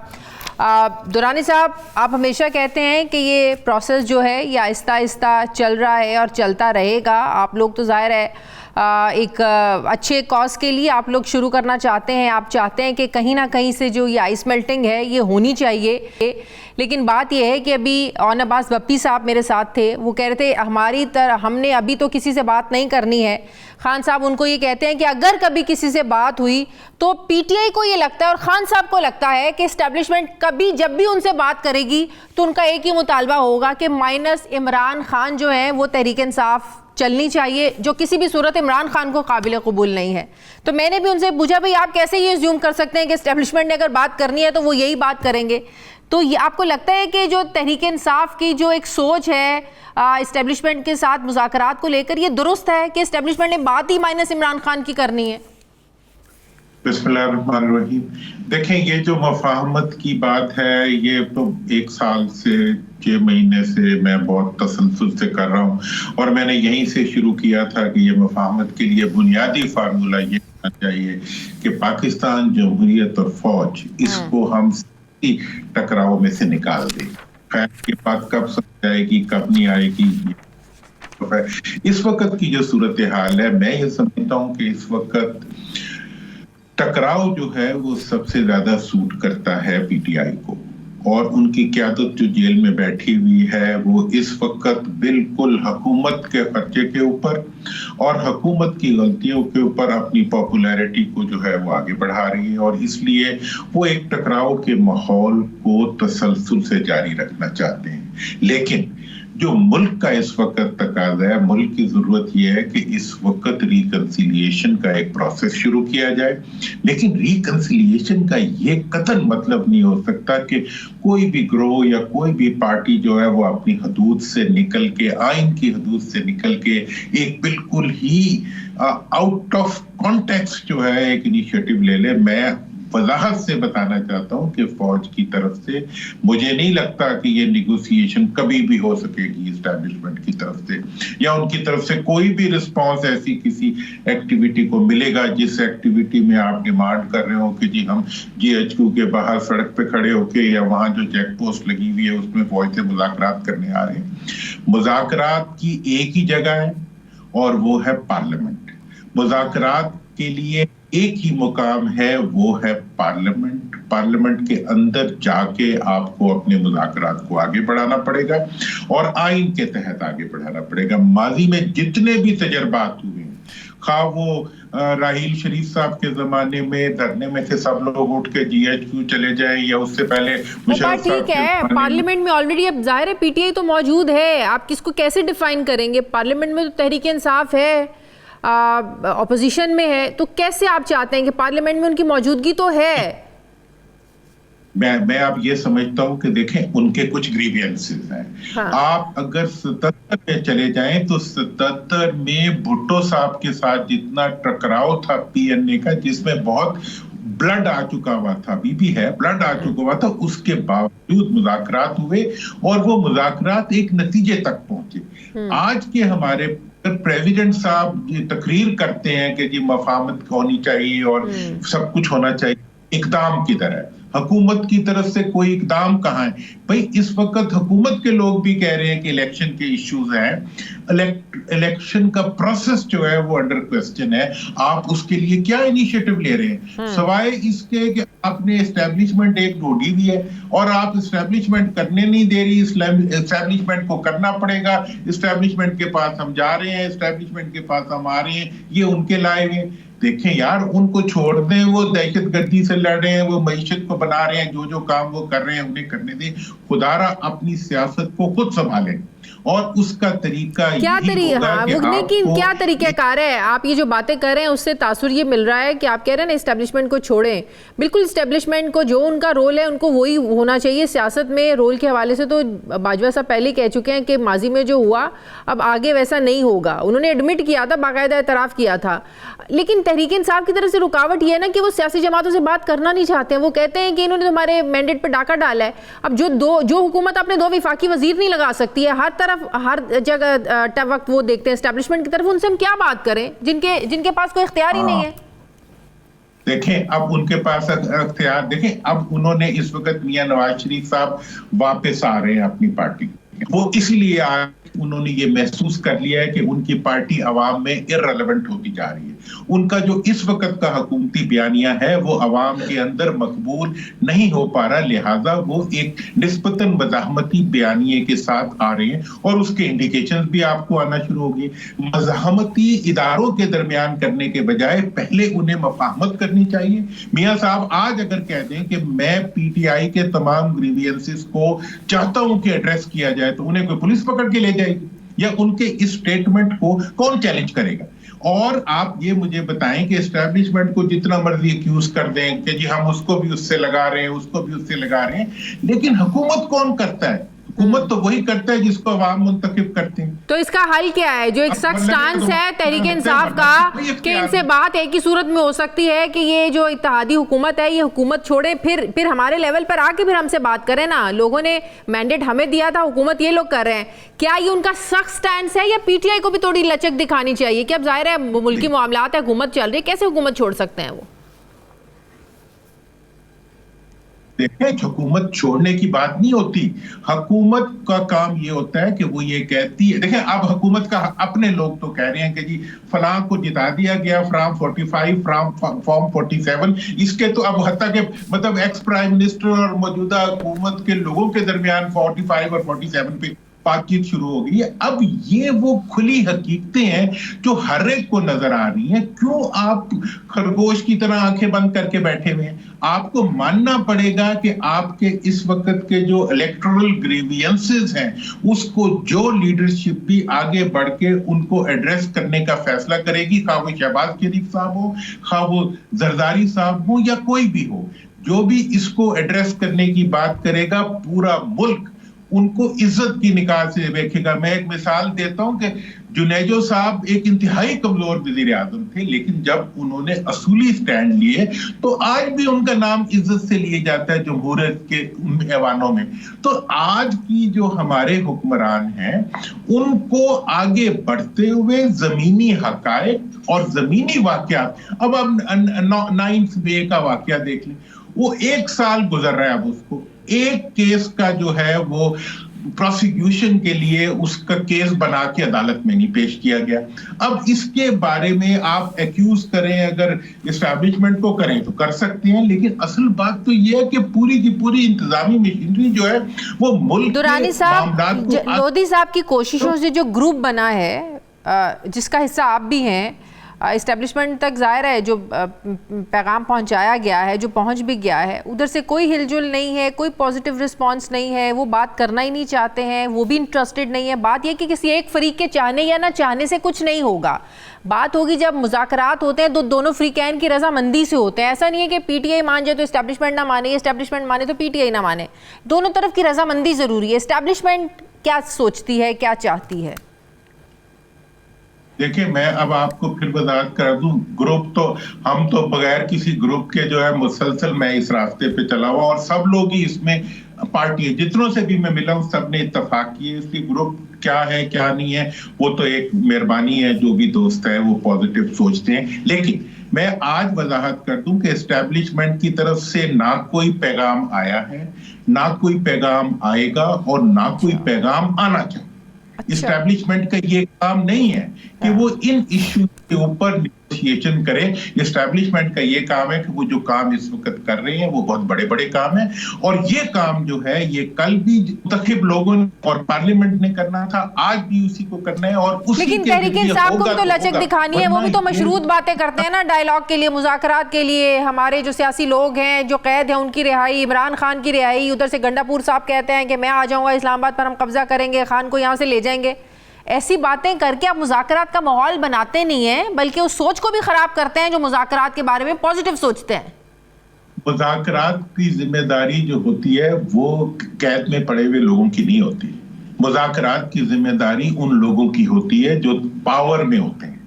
दुरानी साहब, आप हमेशा कहते हैं कि ये प्रोसेस जो है ये आहिस्ता आहिस्ता चल रहा है और चलता रहेगा। आप लोग तो ज़ाहिर है एक अच्छे कॉज के लिए आप लोग शुरू करना चाहते हैं। आप चाहते हैं कि कहीं ना कहीं से जो ये आइस मेल्टिंग है ये होनी चाहिए, लेकिन बात ये है कि अभी ऑन अब्बास बप्पी साहब मेरे साथ थे, वो कह रहे थे हमारी तरह हमने अभी तो किसी से बात नहीं करनी है। खान साहब उनको ये कहते हैं कि अगर कभी किसी से बात हुई तो PTI को ये लगता है और खान साहब को लगता है कि इस्टेब्लिशमेंट कभी जब भी उनसे बात करेगी तो उनका एक ही मुतालबा होगा कि माइनस इमरान खान जो है वो तहरीक इंसाफ चलनी चाहिए, जो किसी भी सूरत इमरान खान को काबिल कबूल नहीं है। तो मैंने भी उनसे पूछा भाई आप कैसे ये अज्यूम कर सकते हैं कि इस्टेब्लिशमेंट ने अगर बात करनी है तो वो यही बात करेंगे। तो ये आपको लगता है कि जो तहरीक इंसाफ की जो एक सोच है इस्टेब्लिशमेंट के साथ मुज़ाकरात को लेकर, ये दुरुस्त है कि इस्टेब्लिशमेंट ने बात ही माइनस इमरान खान की करनी है? बिस्मिल्लाहिर्रहमानिर्रहीम। देखें, ये जो मुफाहमत की बात है ये तो 1 साल से 6 महीने से मैं बहुत तसल्सल से कर रहा हूँ, और मैंने यहीं से शुरू किया था कि ये मुफाहमत के लिए बुनियादी फार्मूला ये होना चाहिए कि पाकिस्तान जमहूरियत और फौज इसको हम टकराव में से निकाल दें। खैर ये बात कब समझ आएगी कब नहीं आएगी, इस वक्त की जो सूरत हाल है मैं ये समझता हूँ कि इस वक्त टकराव जो है वो सबसे ज्यादा सूट करता है PTI को, और उनकी क़यादत जो जेल में बैठी हुई है वो इस वक्त बिल्कुल हुकूमत के खर्चे के ऊपर और हुकूमत की गलतियों के ऊपर अपनी पॉपुलैरिटी को जो है वो आगे बढ़ा रही है, और इसलिए वो एक टकराव के माहौल को तसलसल से जारी रखना चाहते हैं। लेकिन जो मुल्क का इस वक्त तकाजा है, मुल्क की जरूरत यह है कि इस वक्त रिकंसिलिएशन का एक प्रोसेस शुरू किया जाए। लेकिन रिकंसिलिएशन का ये कतई मतलब नहीं हो सकता कि कोई भी ग्रोह या कोई भी पार्टी जो है वो अपनी हदूद से निकल के, आइन की हदूद से निकल के एक बिल्कुल ही आउट ऑफ कॉन्टेक्स्ट जो है एक इनिशिएटिव ले ले। मैं वजाहत से बताना चाहता हूं कि फौज की तरफ से मुझे नहीं लगता कि ये निगोसिएशन कभी भी हो सकेगी एस्टैब्लिशमेंट की तरफ से, या उनकी तरफ से कोई भी रिस्पांस ऐसी किसी एक्टिविटी को मिलेगा जिस एक्टिविटी में आप डिमांड कर रहे हो कि जी हम GHQ के बाहर सड़क पे खड़े होके या वहां जो चेक पोस्ट लगी हुई है उसमें फौज से मुज़ाकरात करने आ रहे हैं। मुज़ाकरात की एक ही जगह है और वो है पार्लियामेंट। मुज़ाकरात के लिए एक ही मुकाम है, वो है पार्लियामेंट। पार्लियामेंट के अंदर जाके आपको अपने मुज़ाकरात को आगे बढ़ाना पड़ेगा और आइन के तहत आगे बढ़ाना पड़ेगा। माजी में जितने भी तजर्बात हुए हैं, खा वो राहील शरीफ साहब के जमाने में धरने में से सब लोग उठ के GHQ चले जाए, या उससे पहले ठीक है, पार्लियामेंट में ऑलरेडी अब जाहिर है PTI तो मौजूद है, आप किसको कैसे डिफाइन करेंगे? पार्लियामेंट में तो तहरीक इंसाफ है, ऑपोजिशन में है, तो कैसे आप चाहते हैं कि पार्लियामेंट में उनकी मौजूदगी तो है? मैं अब ये समझता हूं कि देखें उनके कुछ ग्रीवियंसेस हैं। हाँ। आप अगर 77 में चले जाएं तो 77 में भुट्टो साहब के साथ जितना टकराव था PNA का, जिसमें बहुत ब्लड आ चुका हुआ था, अभी भी है, ब्लड आ चुका हुआ था, उसके बावजूद मुज़ाकरात हुए और वो मुज़ाकरात एक नतीजे तक पहुंचे। आज के हमारे प्रेसिडेंट साहब तकरीर करते हैं कि जी मफाहमत होनी चाहिए और सब कुछ होना चाहिए, इकदाम की तरह। हुकूमत की तरफ से कोई इकदाम कहाँ है भाई? इस वक्त हुकूमत के लोग भी कह रहे हैं कि इलेक्शन के इश्यूज हैं, इलेक्शन का प्रोसेस जो है वो अंडर क्वेश्चन है। आप उसके लिए क्या इनिशिएटिव ले रहे हैं सवाए इसके कि आपने एस्टैब्लिशमेंट एक ढूंढी हुई है और आप एस्टैब्लिशमेंट करने नहीं दे रही। एस्टैब्लिशमेंट को करना पड़ेगा, एस्टैब्लिशमेंट के पास हम जा रहे हैं, एस्टैब्लिशमेंट के पास हम आ रहे हैं, ये उनके लाए हुए। देखें यार, उनको छोड़ दें, वो दहशतगर्दी से लड़ रहे हैं, वो मईशत को बना रहे हैं, जो जो काम वो कर रहे हैं उन्हें करने दें। खुदारा अपनी सियासत को खुद संभालें और उसका तरीका क्या क्या तरीकाकार है? आप ये जो बातें कर रहे हैं उससे तासुर ये मिल रहा है कि आप कह रहे हैं ना एस्टेब्लिशमेंट को छोड़ें। बिल्कुल एस्टेब्लिशमेंट को जो उनका रोल है उनको वही होना चाहिए। सियासत में रोल के हवाले से तो बाजवा साहब पहले कह चुके हैं कि माजी में जो हुआ अब आगे वैसा नहीं होगा। उन्होंने एडमिट किया था, बाकायदा एतराफ़ किया था। लेकिन तहरीक इंसाफ की तरफ से रुकावट ये है ना कि वो सियासी जमातों से बात करना नहीं चाहते हैं। वो कहते हैं कि इन्होंने हमारे मैंडेट पर डाका डाला है। अब जो हुकूमत अपने 2 वफाकी वजीर नहीं लगा सकती है, हर जगह वक्त वो देखते हैं एस्टैब्लिशमेंट की तरफ, उनसे हम क्या बात करें जिनके पास कोई इख्तियार ही नहीं है। देखें अब उनके पास इख्तियार, देखें अब उन्होंने इस वक्त मियां नवाज शरीफ साहब वापस आ रहे हैं अपनी पार्टी, वो इसलिए आए उन्होंने ये महसूस कर लिया है कि उनकी पार्टी अवाम में इर्रेलेवेंट होती जा रही है। उनका जो इस वक्त का हुकूमती बयानिया है वो अवाम के अंदर मकबूल नहीं हो पा रहा, लिहाजा वो एक निस्बतन मज़ाहमती बयानिए के साथ आ रहे हैं और उसके इंडिकेशंस भी आपको आना शुरू हो गए। मज़ाहमती इदारों के दरमियान करने के बजाय पहले उन्हें मफाहमत करनी चाहिए। मियाँ साहब आज अगर कह दें कि मैं PTI के तमाम ग्रीवियंसेस को चाहता हूं कि एड्रेस किया जाए तो उन्हें कोई पुलिस पकड़ के ले जाएगी या उनके इस स्टेटमेंट को कौन चैलेंज करेगा? और आप ये मुझे बताएं कि एस्टैब्लिशमेंट को जितना मर्जी एक्यूज कर दें कि जी हम उसको भी उससे लगा रहे हैं, उसको भी उससे लगा रहे हैं, लेकिन हुकूमत कौन करता है? हुकूमत तो वही करता है जिसको अवाम मुंतखब करते हैं। तो इसका हल क्या है? जो एक सख्त स्टांस है तहरीक इंसाफ का कि इनसे बात एक ही सूरत में हो सकती है कि ये जो इत्तेहादी हुकूमत है ये हुकूमत छोड़े, फिर हमारे लेवल पर आके फिर हमसे बात करें ना। लोगों ने मैंडेट हमें दिया था, हुकूमत ये लोग कर रहे हैं। क्या ये उनका सख्त स्टैंड है या PTI को भी थोड़ी लचक दिखानी चाहिए कि अब जाहिर है मुल्की मामलात है, हुकूमत चल रही है, कैसे हुकूमत छोड़ सकते हैं वो? देखें, हुकूमत छोड़ने की बात नहीं होती। हुकूमत का काम ये होता है कि वो ये कहती है, देखें अब हुकूमत का अपने लोग तो कह रहे हैं कि जी फलां को जिता दिया गया, फॉर्म 45, फॉर्म 47, इसके तो अब हत्ता के मतलब एक्स प्राइम मिनिस्टर और मौजूदा हुकूमत के लोगों के दरमियान 45 और 47 पे बातचीत शुरू हो गई है। अब ये वो खुली हकीकतें हैं जो हर एक को नजर आ रही हैं। क्यों आप खरगोश की तरह आंखें बंद करके बैठे हुए हैं? आपको मानना पड़ेगा कि आपके इस वक्त के जो इलेक्टोरल ग्रीवियंसेस हैं उसको जो लीडरशिप भी आगे बढ़ के उनको एड्रेस करने का फैसला करेगी, खा वो शहबाज शरीफ साहब हो, खा वो जरदारी साहब हो या कोई भी हो, जो भी इसको एड्रेस करने की बात करेगा पूरा मुल्क उनको इज्जत की निगाह से देखेगा। मैं एक मिसाल देता हूं कि जुनेजो साहब एक इंतहाई कमजोर वजीर आजम थे, लेकिन जब उन्होंने असूली स्टैंड लिए तो आज भी उनका नाम इज्जत से लिए जाता है जमहूरियत के ऐवानों में। तो आज की जो हमारे हुक्मरान हैं उनको आगे बढ़ते हुए जमीनी हकायक और जमीनी वाकयात, अब हम 9 मई का वाकया देख लें, वो 1 साल गुजर रहा है। अब उसको एक केस का जो है वो प्रोसिक्यूशन के लिए उसका केस बना के अदालत में नहीं पेश किया गया। अब इसके बारे में आप एक्यूज करें, अगर एस्टैब्लिशमेंट को करें तो कर सकते हैं, लेकिन असल बात तो यह है कि पूरी की पूरी इंतजामी मशीनरी जो है वो मुल्क दुरानी साहब, लोधी साहब की कोशिशों से जो ग्रुप बना है जिसका हिस्सा आप भी हैं, इस्टेब्लिशमेंट तक ज़ाहिर है जो पैगाम पहुंचाया गया है, जो पहुंच भी गया है, उधर से कोई हिलजुल नहीं है, कोई पॉजिटिव रिस्पांस नहीं है, वो बात करना ही नहीं चाहते हैं, वो भी इंटरेस्टेड नहीं है। बात यह कि किसी एक फरीक के चाहने या ना चाहने से कुछ नहीं होगा। बात होगी जब मुज़ाकरात होते हैं तो दोनों फ्रीकैन की रजामंदी से होते हैं। ऐसा नहीं है कि पीटीआई मान जाए तो इस्टेब्लिशमेंट ना माने, इस्टेब्लिशमेंट माने तो पीटीआई ना माने। दोनों तरफ की रजामंदी ज़रूरी है। इस्टेब्लिशमेंट क्या सोचती है, क्या चाहती है? देखिए, मैं अब आपको फिर वजाहत कर दूं, ग्रुप तो हम तो बगैर किसी ग्रुप के जो है मुसलसल मैं इस रास्ते पे चला हुआ, और सब लोग ही इसमें पार्टी है, जितनों से भी मैं मिला हूं सब ने इत्तेफाक किए। इसलिए ग्रुप क्या है क्या नहीं है वो तो एक मेहरबानी है, जो भी दोस्त है वो पॉजिटिव सोचते हैं। लेकिन मैं आज वजाहत कर दूं कि एस्टैब्लिशमेंट की तरफ से ना कोई पैगाम आया है, ना कोई पैगाम आएगा और ना कोई पैगाम आना चाहिए। इस्टेब्लिशमेंट का ये काम नहीं है कि वो इन इश्यू के ऊपर नेगोशिएशन करे। इस्टेब्लिशमेंट का ये काम है कि वो जो काम इस वक्त कर रहे हैं वो बहुत बड़े बड़े काम है, और ये काम जो है ये कल भी मुंतखब लोगों ने और पार्लियामेंट ने करना था, आज भी उसी को करना है। और उसी लेकिन तहरीक इंसाफ को भी तो लचक दिखानी है, वो भी तो मशरूत बातें करते हैं ना, डायलॉग के लिए, मुज़ाकरात के लिए। हमारे जो सियासी लोग हैं जो कैद हैं उनकी रिहाई, इमरान खान की रिहाई, उधर से गंडापुर साहब कहते हैं कि मैं आ जाऊंगा इस्लामाबाद पर, हम कब्जा करेंगे, खान को यहाँ से ले जाएंगे। ऐसी बातें करके आप मुज़ाकरात का माहौल बनाते नहीं हैं, बल्कि उस सोच को भी खराब करते हैं जो मुज़ाकरात के बारे में पॉजिटिव सोचते हैं। मुज़ाकरात की जिम्मेदारी जो होती है वो कैद में पड़े हुए लोगों की नहीं होती। मुज़ाकरात की जिम्मेदारी उन लोगों की होती है जो पावर में होते हैं।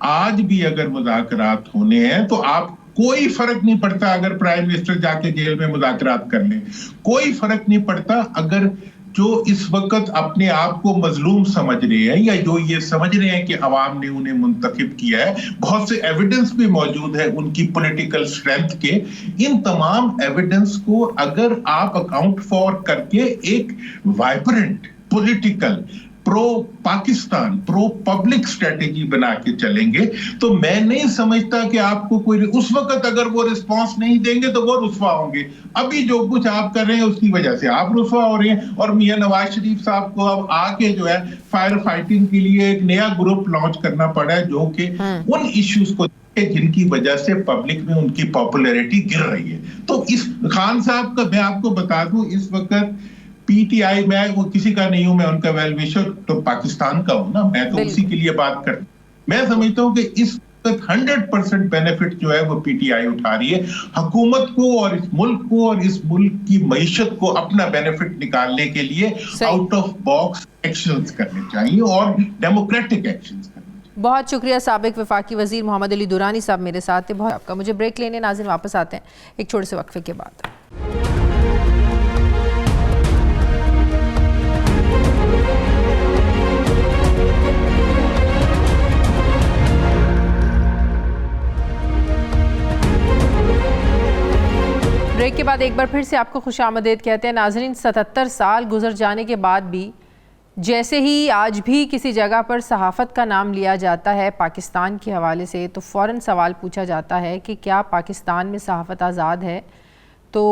आज भी अगर मुज़ाकरात होने हैं तो आप कोई फर्क नहीं पड़ता अगर प्राइम मिनिस्टर जाके जेल में मुज़ाकरात कर लें, कोई फर्क नहीं पड़ता अगर जो इस वक्त अपने आप को मजलूम समझ रहे हैं या जो ये समझ रहे हैं कि अवाम ने उन्हें मुंतखब किया है, बहुत से एविडेंस भी मौजूद है उनकी पॉलिटिकल स्ट्रेंथ के। इन तमाम एविडेंस को अगर आप अकाउंट फॉर करके एक vibrant political pro Pakistan, pro public strategy बना के चलेंगे तो मैं नहीं समझता कि आपको कोई उस वक्त अगर वो रिस्पांस नहीं देंगे तो वो रुस्वा होंगे। अभी जो कुछ आप कर रहे हैं उसकी वजह से आप रुस्वा हो रहे हैं। और मियां नवाज शरीफ साहब को अब आके जो है फायर फाइटिंग के लिए एक नया ग्रुप लॉन्च करना पड़ा है जो कि उन इश्यूज को जिनकी वजह से पब्लिक में उनकी पॉपुलैरिटी गिर रही है। तो इस खान साहब का मैं आपको बता दूं, इस वक्त पीटीआई में वो किसी का नहीं हूं, मैं उनका वेल विशर तो पाकिस्तान का हूं ना, मैं तो उसी के लिए बात करता हूं। मैं समझता हूं कि इस वक्त 100% बेनिफिट जो है वो पीटीआई उठा रही है। हुकूमत को और इस मुल्क को और इस मुल्क की मईशत को अपना बेनिफिट निकालने के लिए आउट ऑफ बॉक्स एक्शंस करने चाहिए और डेमोक्रेटिक एक्शंस करने चाहिए। बहुत शुक्रिया साबिक वफाकी वजीर मोहम्मद अली दुरानी साहब मेरे साथ थे। बहुत आपका। मुझे ब्रेक लेने नाज़रीन वापस आते हैं एक छोटे से वक्फे के बाद। ब्रेक के बाद एक बार फिर से आपको खुशामदीद कहते हैं नाज़रीन। 77 साल गुजर जाने के बाद भी जैसे ही आज भी किसी जगह पर सहाफ़त का नाम लिया जाता है पाकिस्तान के हवाले से तो फ़ौरन सवाल पूछा जाता है कि क्या पाकिस्तान में सहाफ़त आज़ाद है। तो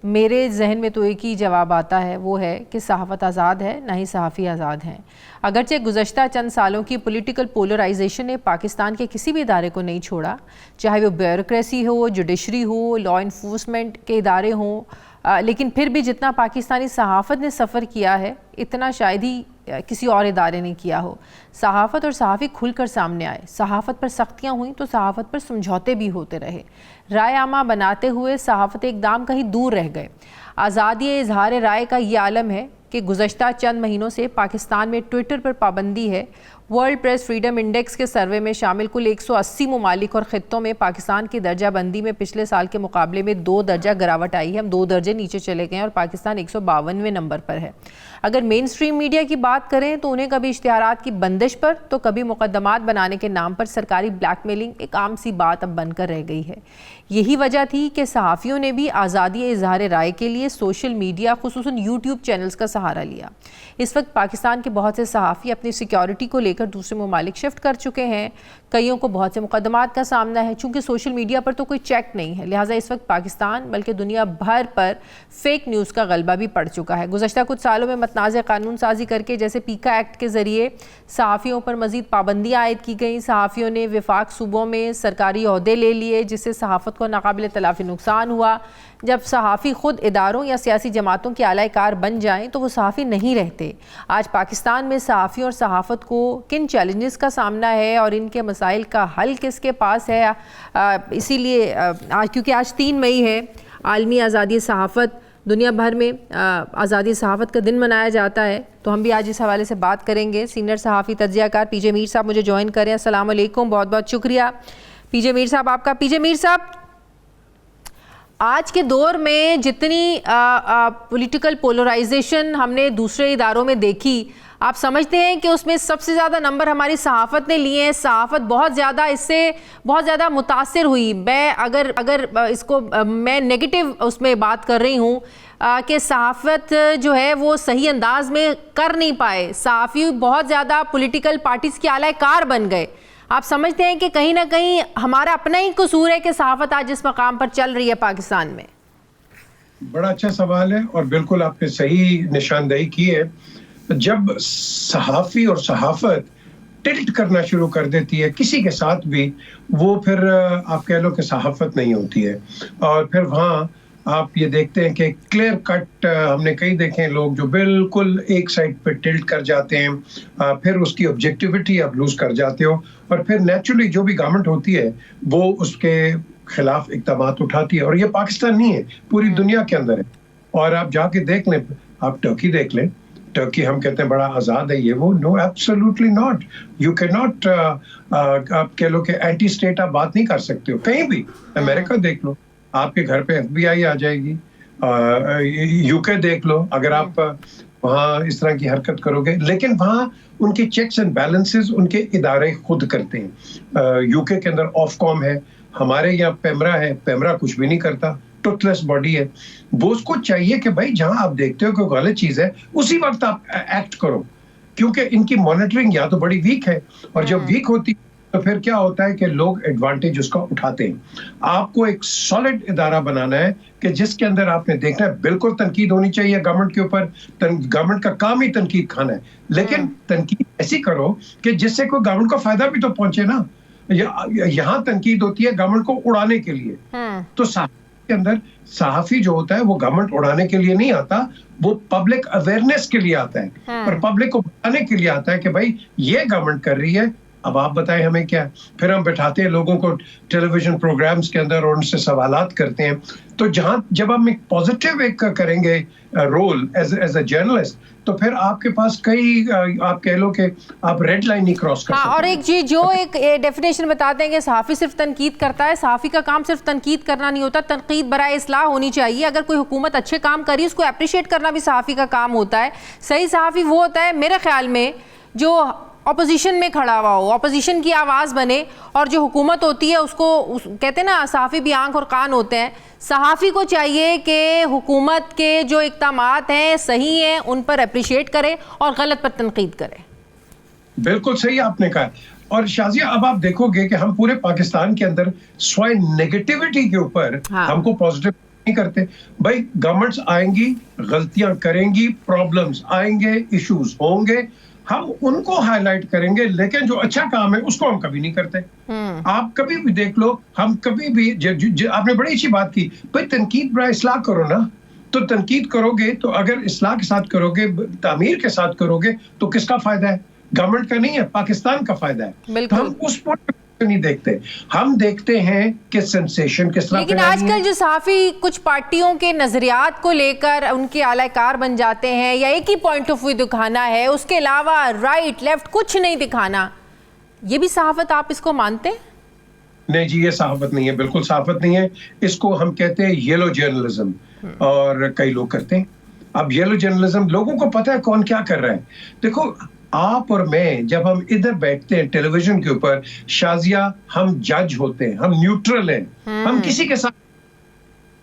मेरे जहन में तो एक ही जवाब आता है, वो है कि सहाफ़त आज़ाद है, ना ही सहाफ़ी आज़ाद हैं। अगरचे गुज़श्ता चंद सालों की पॉलिटिकल पोलराइजेशन ने पाकिस्तान के किसी भी इदारे को नहीं छोड़ा, चाहे वो ब्यूरोक्रेसी हो, जुडिशरी हो, लॉ इन्फोर्समेंट के इदारे हों, लेकिन फिर भी जितना पाकिस्तानी सहाफ़त ने सफ़र किया है इतना शायद ही किसी और इदारे ने किया हो। सहाफ़त और सहाफ़ी खुलकर सामने आए, सहाफ़त पर सख्तियाँ हुई तो सहाफ़त पर समझौते भी होते रहे, राय आमा बनाते हुए सहाफ़त इक़दाम कहीं दूर रह गए। आज़ादी इज़हार राय का ये आलम है कि गुज़श्ता चंद महीनों से पाकिस्तान में ट्विटर पर पाबंदी है। वर्ल्ड प्रेस फ्रीडम इंडेक्स के सर्वे में शामिल कुल 180 ममालिक और ख़ित्तों में पाकिस्तान की दर्जा बंदी में पिछले साल के मुकाबले में 2 दर्जा गिरावट आई है। हम 2 दर्जे नीचे चले गए हैं और पाकिस्तान 152वें नंबर पर है। अगर मेन स्ट्रीम मीडिया की बात करें तो उन्हें कभी इश्तिहारात की बंदिश पर तो कभी मुकदमात बनाने के नाम पर सरकारी ब्लैकमेलिंग एक आम सी बात अब बनकर रह गई है। यही वजह थी कि सहाफ़ियों ने भी आज़ादी इज़हार राय के लिए सोशल मीडिया खुसूसन यूट्यूब चैनल्स का सहारा लिया। इस वक्त पाकिस्तान के बहुत से सहाफ़ी अपनी सिक्योरिटी को लेकर दूसरे ममालिक शिफ्ट कर चुके हैं। कईयों को बहुत से मुकदमात का सामना है। चूँकि सोशल मीडिया पर तो कोई चेक नहीं है, लिहाजा इस वक्त पाकिस्तान बल्कि दुनिया भर पर फेक न्यूज़ का गलबा भी पड़ चुका है। गुज़श्ता कुछ सालों में मतनाज़ कानून साजी करके जैसे पीका एक्ट के ज़रिए सहाफ़ियों पर मज़ीद पाबंदियाँ आयद की गई। सहाफ़ियों ने विफाक सूबों में सरकारी ओहदे ले लिए जिससे सहाफ़त को नाकाबिल तलाफ़ी नुकसान हुआ। जब सहाफ़ी ख़ुद इदारों या सियासी जमातों के आला कार बन जाएँ तो वो सहाफ़ी नहीं रहते। आज पाकिस्तान में सहाफ़ी और सहाफ़त को किन चैलेंजेस का सामना है और इनके मसाइल का हल किसके पास है, इसीलिए आज क्योंकि आज 3 मई है, आलमी आज़ादी सहाफ़त, दुनिया भर में आज़ादी सहाफ़त का दिन मनाया जाता है, तो हम भी आज इस हवाले से बात करेंगे। सीनियर सहाफ़ी तज्ज़ियाकार पीजे मीर साहब मुझे ज्वाइन करें। अस्सलाम वालेकुम, बहुत बहुत शुक्रिया पीजे मीर साहब आपका। पीजे मीर साहब, आज के दौर में जितनी पॉलिटिकल पोलराइजेशन हमने दूसरे इदारों में देखी, आप समझते हैं कि उसमें सबसे ज़्यादा नंबर हमारी सहाफ़त ने लिए हैं? सहाफ़त बहुत ज़्यादा इससे बहुत ज़्यादा मुतासिर हुई। मैं अगर इसको मैं नेगेटिव उसमें बात कर रही हूँ कि सहाफ़त जो है वो सही अंदाज में कर नहीं पाए, सहाफ़ी बहुत ज़्यादा पॉलिटिकल पार्टीज़ के आला कार बन गए। आप समझते हैं कि कहीं ना कहीं हमारा अपना ही कसूर है कि सहाफ़त आज जिस मकाम पर चल रही है पाकिस्तान में? बड़ा अच्छा सवाल है और बिल्कुल आपने सही निशानदेही की है। जब सहाफ़ी और सहाफ़त टिल्ट करना शुरू कर देती है किसी के साथ भी, वो फिर आप कह लो कि सहाफ़त नहीं होती है। और फिर वहाँ आप ये देखते हैं कि क्लियर कट हमने कई देखे हैं लोग जो बिल्कुल एक साइड पे टिल्ट कर जाते हैं, फिर उसकी ऑब्जेक्टिविटी आप लूज कर जाते हो और फिर नेचुरली जो भी गवर्नमेंट होती है वो उसके खिलाफ इक़दामात उठाती है। और ये पाकिस्तान नहीं है, पूरी दुनिया के अंदर है। और आप जाके देख लें, आप टर्की देख लें, टर्की हम कहते हैं बड़ा आज़ाद है ये वो, no absolutely not. You can not, आप कह लो कि एंटी स्टेट आप बात नहीं कर सकते हो कहीं भी। अमेरिका देख लो, आपके घर पे FBI आ जाएगी। यूके देख लो, अगर आप वहाँ इस तरह की हरकत करोगे, लेकिन वहाँ उनके चेक्स एंड बैलेंसेस उनके इदारे खुद करते हैं। यूके के अंदर ऑफकॉम है, हमारे यहाँ पेमरा है, पेमरा कुछ भी नहीं करता, टुथलेस बॉडी है। वो उसको चाहिए कि भाई जहां आप देखते हो कि गलत चीज है उसी वक्त आप एक्ट करो, क्योंकि इनकी मॉनिटरिंग या तो बड़ी वीक है और जब वीक होती तो फिर क्या होता है कि लोग एडवांटेज उसका उठाते हैं। आपको एक सॉलिड इदारा बनाना है कि जिसके अंदर आपने देखना है, बिल्कुल तनकीद होनी चाहिए गवर्नमेंट के ऊपर, गवर्नमेंट का काम ही तनकीद खाना है, लेकिन तनकीद ऐसी करो कि जिससे कोई गवर्नमेंट को फायदा भी तो पहुंचे ना। यहाँ तनकीद होती है गवर्नमेंट को उड़ाने के लिए, तो के अंदर सहाफ़ी जो होता है वो गवर्नमेंट उड़ाने के लिए नहीं आता, वो पब्लिक अवेयरनेस के लिए आता है और पब्लिक को बताने के लिए आता है कि भाई ये गवर्नमेंट कर रही है, अब आप बताएं हमें क्या। फिर हम बैठाते हैं लोगों को टेलीविजन प्रोग्राम्स के अंदर और उनसे सवालात करते हैं। तो जब हम एक पॉजिटिव एक करेंगे रोल एज अ जर्नलिस्ट, तो फिर आपके पास कई आप कह लो कि आप रेड लाइन ही क्रॉस कर सकते हैं। और एक जी जो एक डेफिनेशन बताते हैं कि सहाफ़ी सिर्फ तनकीद करता है, सहाफ़ी का काम सिर्फ तनकीद करना नहीं होता, तनकीद बराए इस्लाह होनी चाहिए। अगर कोई हुकूमत अच्छे काम करी उसको अप्रिशिएट करना भी सहाफ़ी का काम होता है। सही सहाफ़ी वो होता है मेरे ख्याल में जो अपोजिशन में खड़ा हुआ हो, अपोजिशन की आवाज़ बने, और जो हुकूमत होती है उसको कहते हैं ना सहाफ़ी भी आंख और कान होते हैं। सहाफ़ी को चाहिए कि हुकूमत के जो इक़दामात हैं सही हैं उन पर अप्रिशिएट करे और गलत पर तनकीद करे। बिल्कुल सही आपने कहा। और शाजिया अब आप देखोगे कि हम पूरे पाकिस्तान के अंदर स्वाय नेगेटिविटी के ऊपर हमको पॉजिटिव नहीं करते भाई। गवर्नमेंट्स आएंगी, गलतियां करेंगी, प्रॉब्लम्स आएंगे, इश्यूज होंगे, हम उनको हाईलाइट करेंगे, लेकिन जो अच्छा काम है उसको हम कभी नहीं करते। आप कभी भी देख लो, हम कभी भी आपने बड़ी अच्छी बात की भाई, तनकीद बड़ा इस्लाह करो ना। तो तनकीद करोगे तो अगर इस्लाह के साथ करोगे, तामीर के साथ करोगे, तो किसका फायदा है? गवर्नमेंट का नहीं है, पाकिस्तान का फायदा है। तो हम उस पर नहीं देखते, हम देखते हैं कि सेंसेशन किस तरह। लेकिन आजकल जो सहाफी कुछ पार्टियों के नजरियात को लेकर उनके आलाकार बन जाते हैं, या एक ही पॉइंट ऑफ व्यू दिखाना है, उसके अलावा राइट लेफ्ट कुछ नहीं दिखाना, ये भी सहाफत आप इसको मानते हैं? नहीं जी, ये सहाफत नहीं है, बिल्कुल सहाफत नहीं है। इसको हम कहते हैं येलो जर्नलिज्म, और कई लोग करते हैं। अब येलो जर्नलिज्म, लोगों को पता है कौन क्या कर रहा है। देखो, आप और मैं जब हम इधर बैठते हैं टेलीविजन के ऊपर, शाजिया, हम जज होते हैं, हम न्यूट्रल हैं, हम किसी के साथ,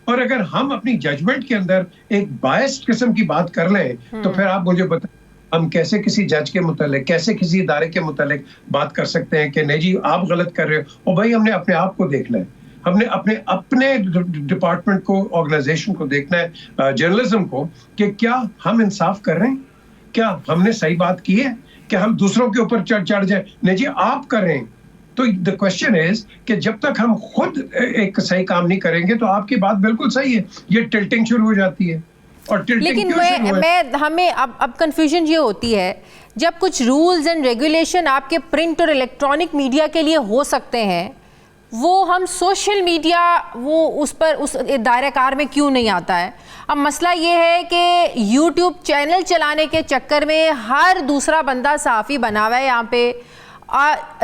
और अगर हम अपनी जजमेंट के अंदर एक बायस्ड किस्म की बात कर लें, तो फिर आप मुझे बताएं हम कैसे किसी जज के मुतालिक, कैसे किसी इदारे के मुतालिक बात कर सकते हैं कि नहीं जी आप गलत कर रहे हो। और भाई, हमने अपने आप को देखना है, हमने अपने डिपार्टमेंट को, ऑर्गेनाइजेशन को देखना है, जर्नलिज्म को, कि क्या हम इंसाफ कर रहे हैं, क्या हमने सही बात की है, क्या हम दूसरों के ऊपर चढ़ जाए। नहीं जी, आप कर रहे हैं। तो द क्वेश्चन इज कि जब तक हम खुद एक सही काम नहीं करेंगे, तो आपकी बात बिल्कुल सही है, ये टिल्टिंग शुरू हो जाती है। और लेकिन हमें अब कंफ्यूजन ये होती है, जब कुछ रूल्स एंड रेगुलेशन आपके प्रिंट और इलेक्ट्रॉनिक मीडिया के लिए हो सकते हैं, वो हम सोशल मीडिया वो उस दायरा कार में क्यों नहीं आता है? अब मसला ये है कि यूट्यूब चैनल चलाने के चक्कर में हर दूसरा बंदा सहाफ़ी बना हुआ है यहाँ पे,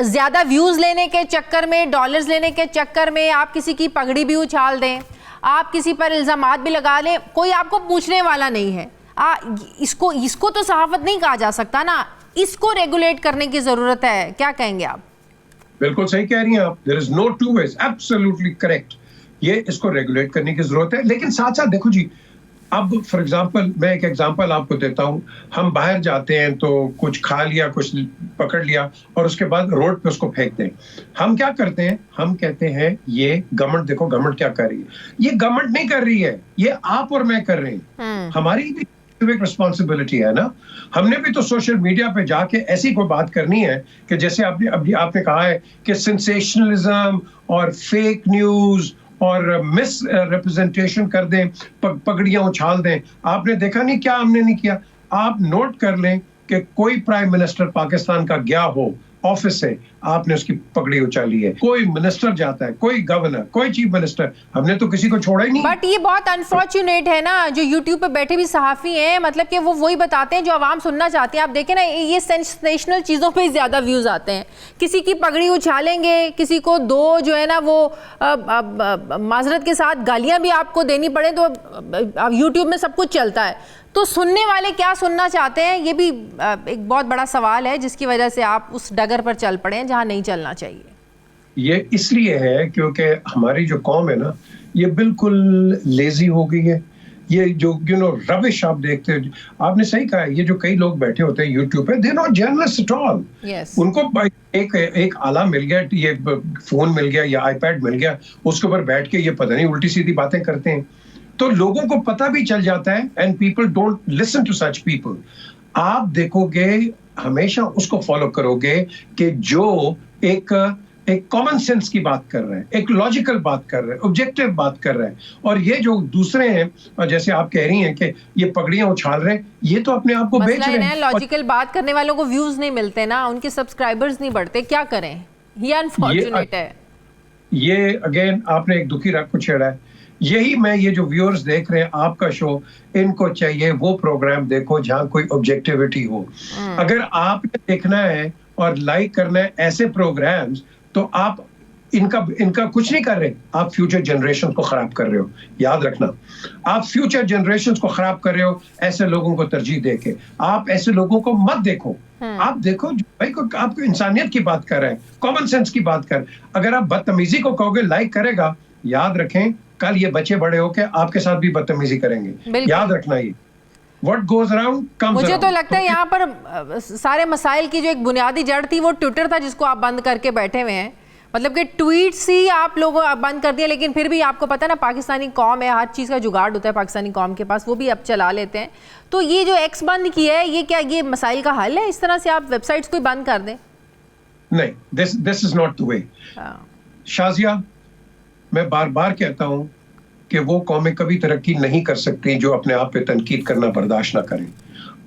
ज़्यादा व्यूज़ लेने के चक्कर में, डॉलर्स लेने के चक्कर में आप किसी की पगड़ी भी उछाल दें, आप किसी पर इल्ज़ामात भी लगा लें, कोई आपको पूछने वाला नहीं है। इसको तो सहाफ़त नहीं कहा जा सकता ना, इसको रेगुलेट करने की ज़रूरत है। क्या कहेंगे आप? बिल्कुल सही कह रही हैं आप, there is no two ways, absolutely correct. ये इसको रेगुलेट करने की जरूरत है, लेकिन साथ साथ देखो जी, अब फॉर एग्जांपल मैं एक एग्जांपल आपको देता हूं। हम बाहर जाते हैं तो कुछ खा लिया, कुछ पकड़ लिया, और उसके बाद रोड पे उसको फेंक दें। हम क्या करते हैं? हम कहते हैं ये गवर्नमेंट, देखो गवर्नमेंट क्या कर रही है। ये गवर्नमेंट नहीं कर रही है, ये आप और मैं कर रहे हैं। हमारी भी एक रिस्पॉन्सिबिलिटी है ना। हमने भी तो सोशल मीडिया पे जाके ऐसी कोई बात करनी है कि जैसे आपने कहा है कि सेंसेशनलिज्म और फेक न्यूज और मिस रिप्रेजेंटेशन कर दें, पगड़ियां उछाल दें। आपने देखा नहीं क्या हमने नहीं किया। आप नोट कर लें कि कोई प्राइम मिनिस्टर पाकिस्तान का गया हो ऑफिस से, आपने उसकी पगड़ी उछाली है। कोई मिनिस्टर जाता है, कोई गवर्नर, कोई चीफ मिनिस्टर, हमने तो किसी को छोड़ा ही नहीं। बट ये बहुत अनफॉर्चुनेट है ना, जो यूट्यूब पे बैठे भी सहाफी हैं, मतलब कि वो वही बताते हैं जो आवाम सुनना चाहती है। आप देखें ना, ये सेंसेशनल चीज़ों पे ज़्यादा व्यूज़ आते हैं। किसी की पगड़ी उछालेंगे, किसी को दो जो है ना वो माजरत के साथ गालियाँ भी आपको देनी पड़े, तो अब यूट्यूब में सब कुछ चलता है। तो सुनने वाले क्या सुनना चाहते हैं, ये भी एक बहुत बड़ा सवाल है, जिसकी वजह से आप उस डगर पर चल पड़े हैं जहां नहीं चलना चाहिए। ये इसलिए है क्योंकि हमारी जो कौम है ना, ये बिल्कुल लेजी हो गई है। ये जो रबिश आप देखते हो, आपने सही कहा है, ये जो कई लोग बैठे होते हैं यूट्यूब पे, they not journalist at all. उनको एक आला मिल गया, ये फोन मिल गया या आईपैड मिल गया, उसके ऊपर बैठ के ये पता नहीं उल्टी सीधी बातें करते हैं। तो लोगों को पता भी चल जाता है, and people don't listen to such people. आप देखोगे, हमेशा उसको फॉलो करोगे कि जो एक कॉमन सेंस की बात कर रहे हैं, एक लॉजिकल बात कर रहे हैं, ऑब्जेक्टिव बात कर रहे हैं। और ये जो दूसरे हैं, जैसे आप कह रही हैं कि ये पगड़ियां उछाल रहे हैं, ये तो अपने आप को बेच रहे हैं। लॉजिकल बात करने वालों को व्यूज नहीं मिलते ना, उनके सब्सक्राइबर्स नहीं बढ़ते, क्या करें? ये अनफॉर्चुनेट है। ये अगेन आपने एक दुखी रग को छेड़ा है। यही मैं, ये जो व्यूअर्स देख रहे हैं आपका शो, इनको चाहिए वो प्रोग्राम देखो जहां कोई ऑब्जेक्टिविटी हो। अगर आपने देखना है और लाइक करना है ऐसे प्रोग्राम्स, तो आप इनका कुछ नहीं कर रहे, आप फ्यूचर जनरेशन को खराब कर रहे हो। याद रखना, आप फ्यूचर जनरेशन को खराब कर रहे हो ऐसे लोगों को तरजीह देके। आप ऐसे लोगों को मत देखो। आप देखो भाई को आपको इंसानियत की बात कर रहे हैं, कॉमन सेंस की बात कर। अगर आप बदतमीजी को कहोगे लाइक करेगा, याद रखें कल ये बच्चे बड़े होके आपके साथ भी बदतमीजी करेंगे। याद रखना, ये What goes around comes मुझे around। तो लगता है यहाँ पर सारे मसाइल की जो एक बुनियादी जड़ थी वो ट्विटर था, जिसको आप बंद करके बैठे हुए हैं। मतलब कि ट्वीट्स ही आप लोगों बंद कर दिया, लेकिन फिर भी आपको पता है ना पाकिस्तानी कौम है, हर चीज़ का जुगाड़ होता है पाकिस्तानी कौम के पास, वो भी अब चला लेते हैं। तो ये जो एक्स बंद किया है, ये क्या ये मसाइल का हल है? इस तरह से आप वेबसाइट्स को बंद कर दें? नहीं, this is not the way. Shazia, मैं बार बार कहता हूं कि वो कौमें कभी तरक्की नहीं कर सकती जो अपने आप पे तनकीद करना बर्दाश्त ना करें।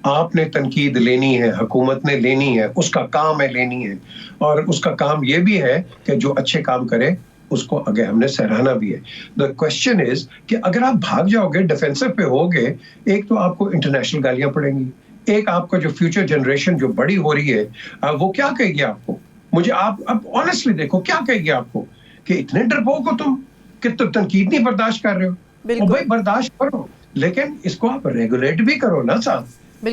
आपने तनकीद लेनी है, हुकूमत ने लेनी है, उसका काम है लेनी है, और उसका काम ये भी है कि जो अच्छे काम करे उसको आगे हमने सराहना भी है। द क्वेश्चन इज कि अगर आप भाग जाओगे, डिफेंसिव पे होगे, एक तो आपको इंटरनेशनल गालियां पड़ेंगी, एक आपका जो फ्यूचर जनरेशन जो बड़ी हो रही है वो क्या कहेगी आपको? मुझे आप ऑनेस्टली देखो, क्या कहेगी आपको कि इतने डरपोक हो तुम कि तो तनकीद नहीं बर्दाश्त कर रहे हो? भाई बर्दाश्त करो, लेकिन इसको आप रेगुलेट भी करो ना साहब,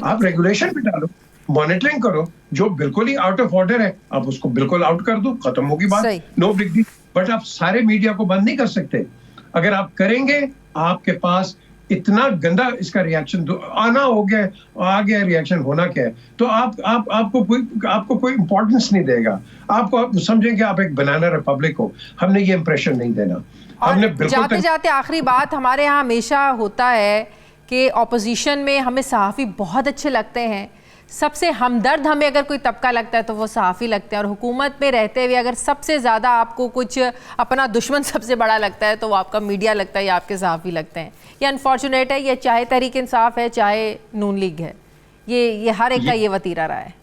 आप रेगुलेशन भी डालो, मॉनिटरिंग करो। जो बिल्कुल ही आउट ऑफ ऑर्डर है आप उसको बिल्कुल आउट कर दो, खत्म होगी बात, नो बिग डील। बट आप सारे मीडिया को बंद नहीं कर सकते। अगर आप करेंगे, आपके पास इतना गंदा इसका रिएक्शन आना हो गया, आ गया रिएक्शन होना क्या है, तो आपको कोई इंपॉर्टेंस नहीं देगा, आप समझेंगे आप एक बनाना रिपब्लिक हो। हमने ये इंप्रेशन नहीं देना। हमने जाते जाते आखिरी बात, हमारे यहाँ हमेशा होता है कि ऑपोजिशन में हमें सहाफ़ी बहुत अच्छे लगते हैं, सबसे हमदर्द हमें अगर कोई तबका लगता है तो वो सहाफ़ी लगते हैं, और हुकूमत में रहते हुए अगर सबसे ज़्यादा आपको कुछ अपना दुश्मन सबसे बड़ा लगता है तो वो आपका मीडिया लगता है या आपके सहाफ़ी लगते हैं। ये अनफॉर्चुनेट है, ये चाहे तहरीक इंसाफ है चाहे नून लीग है, ये हर एक का ये वतीरा रहा है।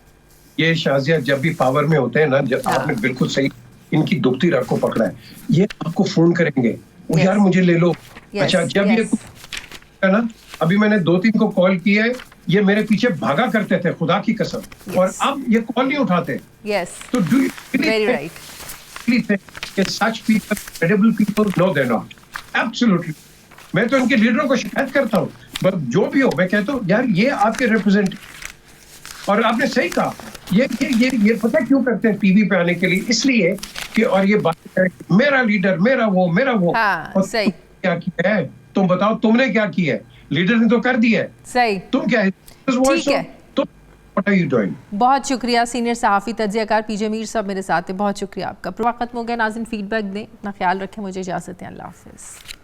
ये शाजिया जब भी पावर में होते हैं ना, जब आपने बिल्कुल सही इनकी दुखती राह को पकड़ा है, ये आपको फोन करेंगे, यार मुझे ले लो। अच्छा, जब ये है ना, अभी मैंने 2-3 को कॉल किया है, ये मेरे पीछे भागा करते थे खुदा की कसम, और अब ये कॉल नहीं उठाते। तो डू यू वेरी राइट कि such people, credible people, no they not, absolutely. मैं तो इनके लीडरों को शिकायत करता हूँ, बस जो भी हो मैं कहता हूँ यार ये आपके रिप्रेजेंट, और आपने सही कहा, ये पता क्यों करते हैं टीवी पे आने के लिए? इसलिए कि और ये बात है मेरा लीडर, मेरा वो, हाँ, और सही। क्या किया है तुम बताओ, तुमने क्या किया है? लीडर ने तो कर दिया है, सही, तुम क्या है? ठीक है, तो व्हाट आर यू डूइंग? बहुत शुक्रिया सीनियर सहाफ़ी तज्ज़ियाकार पीजे मीर साहब मेरे साथ है, बहुत शुक्रिया आपका। प्रोग्राम खत्म हो गया नाज़रीन, फीडबैक दें, अपना ख्याल रखें, मुझे इजाज़त है, अल्लाह हाफ़िज़।